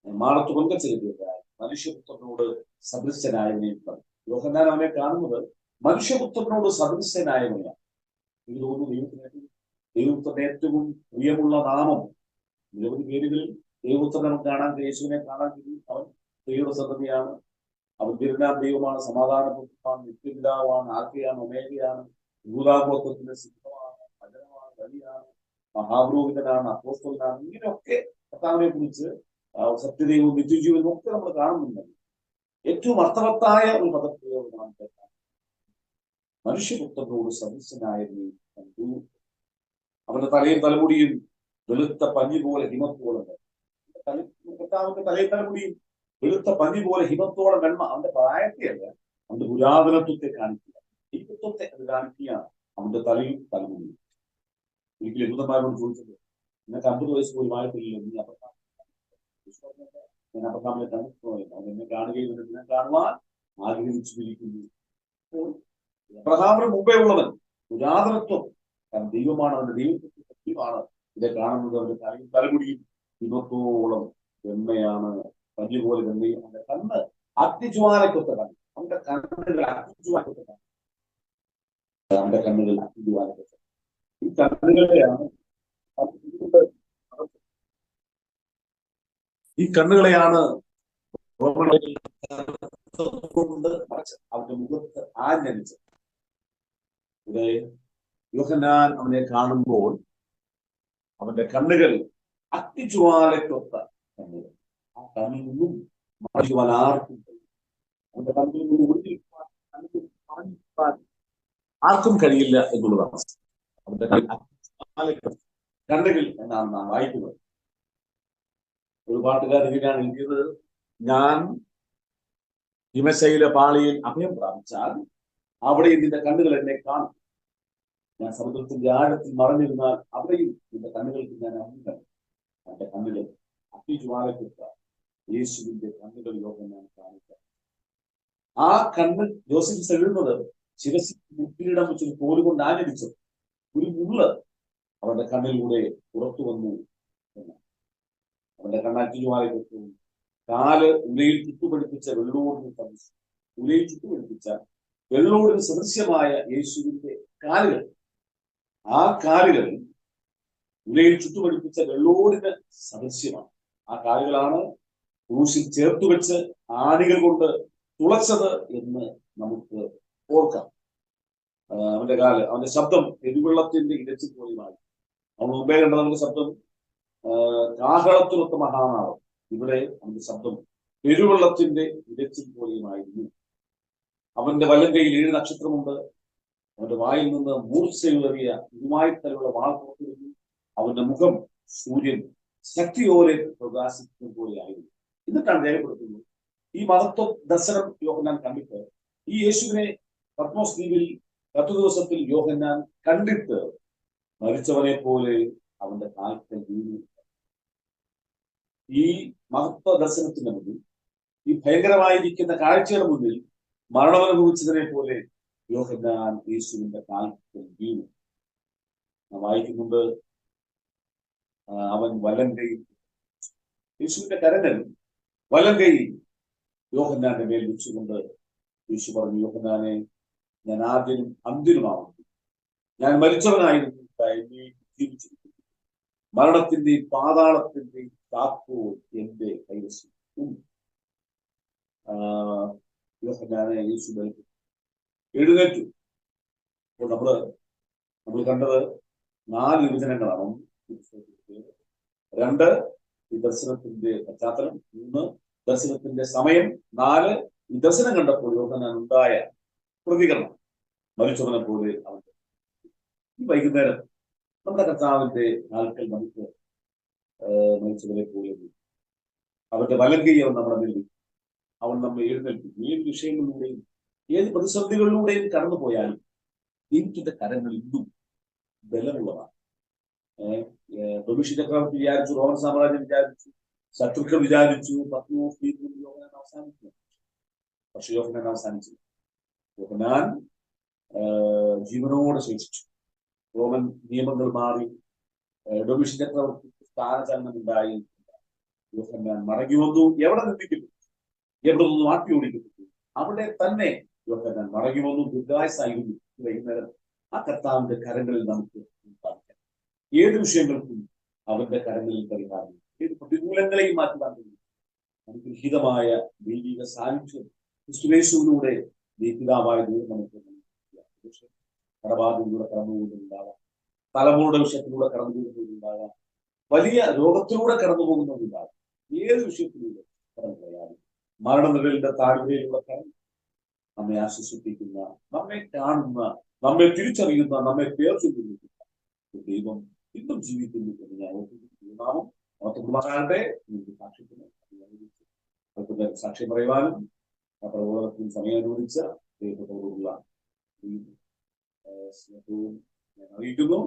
മാറത്ത് പൊൻകച്ച കെട്ടിയവനായി മനുഷ്യപുത്രനോട് സദൃശനായവനെയാണ് യോഹന്നാൻ അവനെ കാണുന്നത്. മനുഷ്യപുത്രനോട് സദൃശനായവനെയാണ്. എനിക്ക് തോന്നുന്നു ദൈവപുത്രന്റെ ഏറ്റവും പ്രിയമുള്ള നാമം, നിരവധി പേരുകളിൽ ദൈവപുത്രനെ നമുക്ക് കാണാൻ, യേശുവിനെ കാണാൻ കഴിയും. അവൻ ദൈവയുടെ സന്തതിയാണ്, അവൻ തിരുനാം ദൈവമാണ്, സമാധാനപുത്രനാണ്, നിത്യപിതാവാണ്, ആൽഫയാണ്, ഒമേഗയാണ്, യൂദാഗോത്രത്തിന്റെ സിംഹമാണ്, വചനമാണ്, ബലിയാണ്, മഹാപുരോഹിതനാണ്, അപ്പോസ്തലനാണ്. ഇങ്ങനെയൊക്കെ കർത്താവിനെ കുറിച്ച് സത്യദൈവവും നിത്യജീവനും ഒക്കെ നമ്മൾ കാണുന്നുണ്ട്. ഏറ്റവും അർത്ഥവത്തായ ഒരു പദപ്രയോഗമാണ് മനുഷ്യപുത്രനോട് സദൃശനായിരുന്നു കണ്ടു. അവന്റെ തലയും തലമുടിയും വെളുത്ത പഞ്ഞി പോലെ ഹിമത്തോളം, കർത്താവിന്റെ തലയും തലമുടിയും വെളുത്ത പഞ്ഞി പോലെ ഹിമത്തോളം വെണ്മ. അവന്റെ പ്രായത്തെയല്ല, അവന്റെ പുരാതനത്വത്തെ കാണിക്കുക, ദൈവത്വത്തെ അത് കാണിക്കുകയാണ് അവന്റെ തലയും തലമുടിയും. ഒരിക്കലും യഹൂദന്മാരോട് ചോദിച്ചത്, നിനക്ക് 50 വയസ്സ് പോലും ആയിട്ടില്ലല്ലോ, നീ ഞാൻ അബ്രഹാമിനെ കണ്ടിട്ടുണ്ടോ? അവൻ എന്നെ കാണുകയും എന്നെ കാണുവാൻ ആഗ്രഹിച്ചിരിക്കുന്നു. അബ്രഹാമിന് മുമ്പേ ഉള്ളവൻ, പുരാതനത്വം, കാരണം ദൈവമാണ്, അവന്റെ ദൈവത്വത്തിന്റെ സത്യമാണ് ഇതെ കാണുന്നത്. അവന്റെ തലയും തലമുടിയും ഹിമത്തോളം വെണ്മയാണ്, പഞ്ഞി പോലെ വെണ്ണയും. അവന്റെ കണ്ണ് അഗ്നിജ്വാലക്കൊത്ത കണ്ണ്, അവന്റെ കണ്ണുകൾ അഗ്നിജ്വാലക്കൊത്ത കണ്ണ്, അവന്റെ കണ്ണുകൾ അഗ്നിജ്വാലക്കൊത്ത. ഈ കണ്ണുകളെയാണ് അവന്റെ മുഖത്ത് ആഞ്ഞടിച്ചത്. ഇവിടെ യോഹന്നാൻ അവനെ കാണുമ്പോൾ അവന്റെ കണ്ണുകൾ അഗ്നിജ്വാലക്കൊത്ത കണ്ണുകൾ. ആ കണ്ണിൽ നിന്നും മാറ്റുവാൻ ആർക്കും കഴിയും. അവന്റെ കണ്ണിൽ നിന്നും ഒഴിഞ്ഞിരിക്കുവാൻ ആർക്കും കഴിയില്ല എന്നുള്ളതാണ്. അവന്റെ കണ്ണുകൾ എന്നാണ് നാം വായിക്കുന്നത്. ഒരു പാട്ടുകാരനാണ് എഴുതിയത്, ഞാൻ ഹിമശൈല പാളിയിൽ അഭയം പ്രാപിച്ചാൽ അവിടെ നിന്റെ കണ്ണുകൾ എന്നെ കാണും. ഞാൻ സമുദ്രത്തിന്റെ ആഴത്തിൽ മറഞ്ഞിരുന്നാൽ അവിടെയും നിന്റെ കണ്ണുകൾക്ക് ഞാൻ അഭിനന്ദനം. എന്റെ കണ്ണുകൾ അഗ്നിജ്വാലക്കൊത്ത യേശുവിന്റെ കണ്ണുകൾ യോഹന്നാൻ കാണിക്കാം. ആ കണ്ണ് ജോസഫ് എഴുതുന്നത് ശിരസിൽ മുട്ടിലിടം വെച്ചൊരു കോലുകൊണ്ട് ആഞ്ഞടിച്ചു. ഒരു മുള്ള് അവന്റെ കണ്ണിലൂടെ പുറത്തു വന്നു എന്നാണ്. അവന്റെ കണ്ണഗ്നിജ്വാലക്കൊത്തു. കാല് ഉലയിൽ ചുട്ടുപടിപ്പിച്ച വെള്ളോട് തമിച്ചു. ഉലയിൽ ചുട്ടുപടിപ്പിച്ച വെള്ളോടിന് സദൃശ്യമായ യേശുവിന്റെ കാലുകൾ. ആ കാലുകൾ ഉലയിൽ ചുറ്റുപടിപ്പിച്ച വെള്ളോടിന് സദൃശ്യമാണ്. ആ കാലുകളാണ് ക്രൂശിൽ ചേർത്ത് വെച്ച് ആണികൾ കൊണ്ട് തുളച്ചത് എന്ന് നമുക്ക് ഓർക്കാം. അവന്റെ ശബ്ദം പെരുവെള്ളത്തിന്റെ ഇരച്ചിൽ പോലെയുമായി. അവൻ മുമ്പേ കണ്ടത് അവന്റെ ശബ്ദം കാഹളത്തിനൊത്ത മഹാനാവും. ഇവിടെ അവന്റെ ശബ്ദം പെരുവെള്ളത്തിന്റെ ഇരച്ചിൽ പോലെയുമായിരുന്നു. അവന്റെ വലങ്കയിൽ 7 നക്ഷത്രമുണ്ട്. അവന്റെ വായിൽ നിന്ന് മൂർച്ചയേറിയ ഇതുമായി തലുള്ള വാൾ പുറത്തിരുന്നു. അവന്റെ മുഖം സൂര്യൻ ശക്തിയോടെ പ്രകാശിക്കുന്ന പോലെയായിരുന്നു. എന്നിട്ടാണ് രേഖപ്പെടുത്തുന്നത്, ഈ മഹത്വ ദർശനം യോഹന്നാൻ കണ്ടിട്ട്, ഈ യേശുവിനെ പത്മോസ് ദ്വീപിൽ 10 ദിവസത്തിൽ യോഹന്നാൻ കണ്ടിട്ട് മരിച്ചവനെ പോലെ അവന്റെ കാൽക്കൽ വീണു. ഈ മഹത്വ ദർശനത്തിന് മുന്നിൽ, ഈ ഭയങ്കരമായിരിക്കുന്ന കാഴ്ചയുടെ മുന്നിൽ മരണമനുഭവിച്ചതിനെ പോലെ യോഹന്നാൻ യേശുവിന്റെ കാൽക്കൽ വീണു. വായിക്കുന്നുണ്ട്, അവൻ വലങ്കയിൽ, യേശുവിന്റെ കരങ്ങൾ വലങ്കയിൽ യോഹന്നാന്റെ മേൽ വെച്ചുകൊണ്ട് യേശു പറഞ്ഞു, യോഹന്നാനെ, ഞാൻ ആദ്യനും അന്ത്യനുമാവുന്നു. ഞാൻ മരിച്ചവനായിരുന്നു, എന്നെ ജീവിച്ചിരിക്കുന്നു. മരണത്തിന്റെയും പാതാളത്തിന്റെയും താക്കോൽ എന്റെ കൈവശം. യോഹന്നാനെ യേശു എഴുന്നേറ്റു. അപ്പോൾ നമ്മൾ കണ്ടത് 4 വിഭജനങ്ങളാണ്. 2 ഈ ദർശനത്തിന്റെ പശ്ചാത്തലം, 3 ദർശനത്തിന്റെ സമയം, 4 ഈ ദർശനം കണ്ടപ്പോൾ യോഹന്നാൻ ഉണ്ടായ പ്രതികരണം. മരിച്ചവനെ പോലെ അവൻ. ഈ വൈകുന്നേരം നമ്മുടെ കർത്താവിന്റെ കാൽക്കൽ നമുക്ക് മരിച്ചവനെ പോലെ അവന്റെ വലങ്കൈ അവൻ നമ്മുടെ മേൽ, അവൻ നമ്മെ എഴുന്നേൽപ്പിക്കും. ഏത് വിഷയങ്ങളിലൂടെയും ഏത് പ്രതിസന്ധികളിലൂടെയും കടന്നു പോയാലും ദൈവത്തിന്റെ കരങ്ങൾ ഇന്നും ബലമുള്ളതാണ്. ഡൊമിഷ്യൻ ചക്രവർത്തി വിചാരിച്ചു, റോമൻ സാമ്രാജ്യം വിചാരിച്ചു, ശത്രുക്കൾ വിചാരിച്ചു, പത്മോസ് ദ്വീപിൽ യോഹന്നാൻ അവസാനിച്ചു. പക്ഷെ യോഹന്നാൻ അവസാനിച്ചില്ല. യോഹന്നാൻ ജീവനോടെ ശേഷിച്ചു. റോമൻ നിയമങ്ങൾ മാറി, ഡൊമിഷ്യൻ ചക്രവർത്തി സ്ഥാനചലനം ഉണ്ടായി. യോഹന്നാൻ മടങ്ങി വന്നു. എവിടെ നിന്ദിക്കപ്പെട്ടു, എവിടെ നിന്ന് മാറ്റി ഓടിക്കപ്പെട്ടു, അവിടെ തന്നെ യോഹന്നാൻ മടങ്ങി വന്നു. ദീർഘായുസ്സായിരുന്നു. വൈകുന്നേരം ആ കർത്താവിന്റെ കരങ്ങളിൽ നമുക്ക് പ്രാർത്ഥിക്കാം. ഏത് വിഷയങ്ങൾക്കും അവന്റെ കരങ്ങളിൽ പരിഹാരം, ഏത് പ്രതികൂലങ്ങളെയും മാറ്റുവാൻ കഴിയും. അനുഗ്രഹീതമായ ദൈവിക സാന്നിധ്യം ക്രിസ്തുയേശുവിലൂടെ പിതാവായ ദൈവം നമുക്ക് കടബാധയിലൂടെ കടന്നുപോകുന്നുണ്ടാകാം, തലമുറയുടെ വിഷയത്തിലൂടെ കടന്നുപോകുന്നതുണ്ടാകാം, വലിയ രോഗത്തിലൂടെ കടന്നു പോകുന്നതുണ്ടാകാം. ഏത് വിഷയത്തിലൂടെ കടന്നു പോയാലും മരണനിഴലിന്റെ താഴ്വരയിലൂടെ കടന്നു നമ്മെ ആശ്വസിപ്പിക്കുന്ന, നമ്മെ കാണുന്ന, നമ്മെ തിരിച്ചറിയുന്ന, നമ്മെ പേർ ചൊല്ലുന്ന ദൈവം ഇന്നും ജീവിക്കുന്നു എന്ന് ഞാൻ ഓർമ്മിപ്പിക്കുന്നു. നാമം മഹത്വമാകട്ടെ. സാക്ഷ്യം സാക്ഷ്യം പറയുവാനും ആ പ്രബോധനത്തിന് സമയം അനുവദിച്ച ദൈവത്തോടുള്ള സ്നേഹവും ഞാൻ അറിയിക്കുന്നു.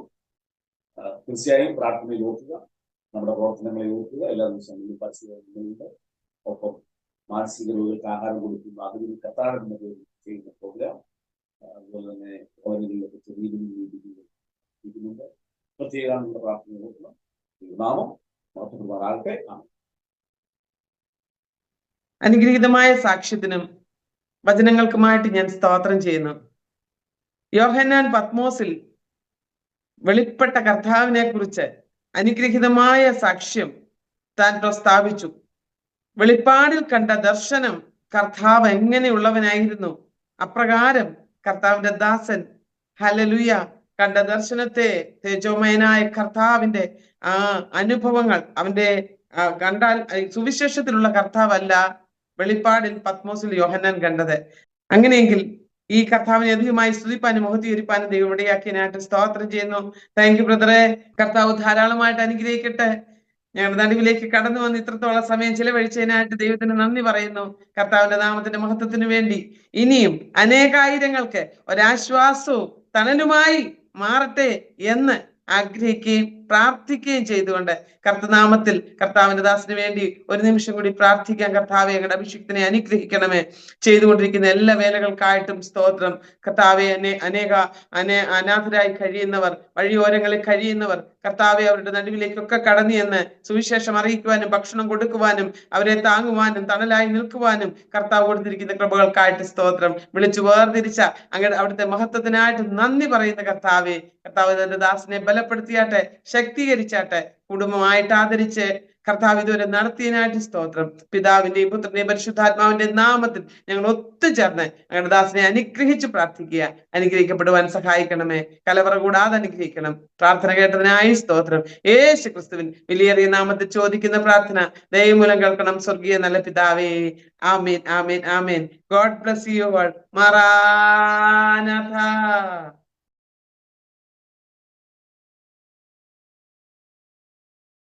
തീർച്ചയായും പ്രാർത്ഥനയിൽ ഓർക്കുക, നമ്മുടെ പ്രവർത്തനങ്ങളെ ഓർക്കുക. എല്ലാ ദിവസങ്ങളിലും പരിശീലനങ്ങളുണ്ട്. ഒപ്പം മാനസിക രോഗികൾക്ക് ആഹാരം കൊടുക്കുന്ന അതിന് കത്താടെന്ന പേരിൽ ചെയ്യുന്ന പ്രോഗ്രാം, അതുപോലെ തന്നെ കോളനികളിലൊക്കെ ചെറിയ രീതിയിലുണ്ട്. പ്രത്യേക പ്രാർത്ഥന ഓർക്കണം. നാമം മഹത്വമാകട്ടെ. അനുഗ്രഹീതമായ സാക്ഷ്യത്തിനും വചനങ്ങൾക്കുമായിട്ട് ഞാൻ സ്തോത്രം ചെയ്യുന്നു. യോഹന്നാൻ പത്മോസിൽ വെളിപ്പെട്ട കർത്താവിനെ കുറിച്ച് അനുഗ്രഹീതമായ സാക്ഷ്യം താൻ പ്രസ്താവിച്ചു. വെളിപ്പാടിൽ കണ്ട ദർശനം കർത്താവ് എങ്ങനെയുള്ളവനായിരുന്നു, അപ്രകാരം കർത്താവിന്റെ ദാസൻ ഹല്ലേലൂയ കണ്ട ദർശനത്തെ, തേജോമയനായ കർത്താവിന്റെ ആ അനുഭവങ്ങൾ അവന്റെ കണ്ടാൽ സുവിശേഷത്തിലുള്ള കർത്താവല്ല വെളിപ്പാടിൽ പത്മോസിൽ യോഹന്നാൻ കണ്ടത്. അങ്ങനെയെങ്കിൽ ഈ കർത്താവിനെ അധികമായി സ്തുതിപ്പാനും മഹത്വീകരിപ്പാനും ദൈവം ഇടയാക്കിയതിനായിട്ട് സ്തോത്രം ചെയ്യുന്നു. താങ്ക് യു ബ്രദറെ. കർത്താവ് ധാരാളമായിട്ട് അനുഗ്രഹിക്കട്ടെ. ഞങ്ങളുടെ നടുവിലേക്ക് കടന്നു വന്ന് ഇത്രത്തോളം സമയം ചിലവഴിച്ചതിനായിട്ട് ദൈവത്തിന് നന്ദി പറയുന്നു. കർത്താവിന്റെ നാമത്തിന്റെ മഹത്വത്തിന് വേണ്ടി ഇനിയും അനേകായിരങ്ങൾക്ക് ഒരാശ്വാസവും തണലുമായി മാറട്ടെ എന്ന് ആഗ്രഹിക്കുകയും പ്രാർത്ഥിക്കുകയും ചെയ്തുകൊണ്ട് കർത്തനാമത്തിൽ കർത്താവിന്റെ ദാസന് വേണ്ടി ഒരു നിമിഷം കൂടി പ്രാർത്ഥിക്കാൻ. കർത്താവെ, ഞങ്ങളുടെ അഭിഷിക്തനെ അനുഗ്രഹിക്കണമേ. ചെയ്തുകൊണ്ടിരിക്കുന്ന എല്ലാ വേലകൾക്കായിട്ടും സ്തോത്രം. കർത്താവെ, അനാഥരായി കഴിയുന്നവർ, വഴിയോരങ്ങളിൽ കഴിയുന്നവർ, കർത്താവെ, അവരുടെ നടുവിലേക്കൊക്കെ കടന്നു എന്ന് സുവിശേഷം അറിയിക്കുവാനും ഭക്ഷണം കൊടുക്കുവാനും അവരെ താങ്ങുവാനും തണലായി നിൽക്കുവാനും കർത്താവ് കൊടുത്തിരിക്കുന്ന കൃപകൾക്കായിട്ട് സ്തോത്രം. വിളിച്ചു വേർതിരിച്ച അങ്ങനെ അവിടുത്തെ മഹത്വത്തിനായിട്ട് നന്ദി പറയുന്ന കർത്താവെ, കർത്താവ് തന്റെ ദാസനെ ബലപ്പെടുത്തിയാട്ടെ, ശക്തീകരിച്ചാട്ടെ, കുടുംബമായിട്ട് ആദരിച്ച് കർത്താവ് ഇതുവരെ നടത്തിയതിനായിട്ട് സ്തോത്രം. പിതാവിന്റെയും പുത്രന്റെയും പരിശുദ്ധാത്മാവിന്റെ നാമത്തിൽ ഞങ്ങൾ ഒത്തുചേർന്ന് ഞങ്ങളുടെ ദാസനെ അനുഗ്രഹിച്ച് പ്രാർത്ഥിക്കുക. അനുഗ്രഹിക്കപ്പെടുവാൻ സഹായിക്കണമേ. കലവറ കൂടാതെ അനുഗ്രഹിക്കണം. പ്രാർത്ഥന കേട്ടതിനായി സ്തോത്രം. യേശു ക്രിസ്തുവിൻ വിലയേറിയ നാമത്തിൽ ചോദിക്കുന്ന പ്രാർത്ഥന ദൈവമൂലം കേൾക്കണം സ്വർഗീയ നല്ല പിതാവേ. ആമേൻ, ആമേൻ, ആമേൻ. God bless you all. മറാനാഥ.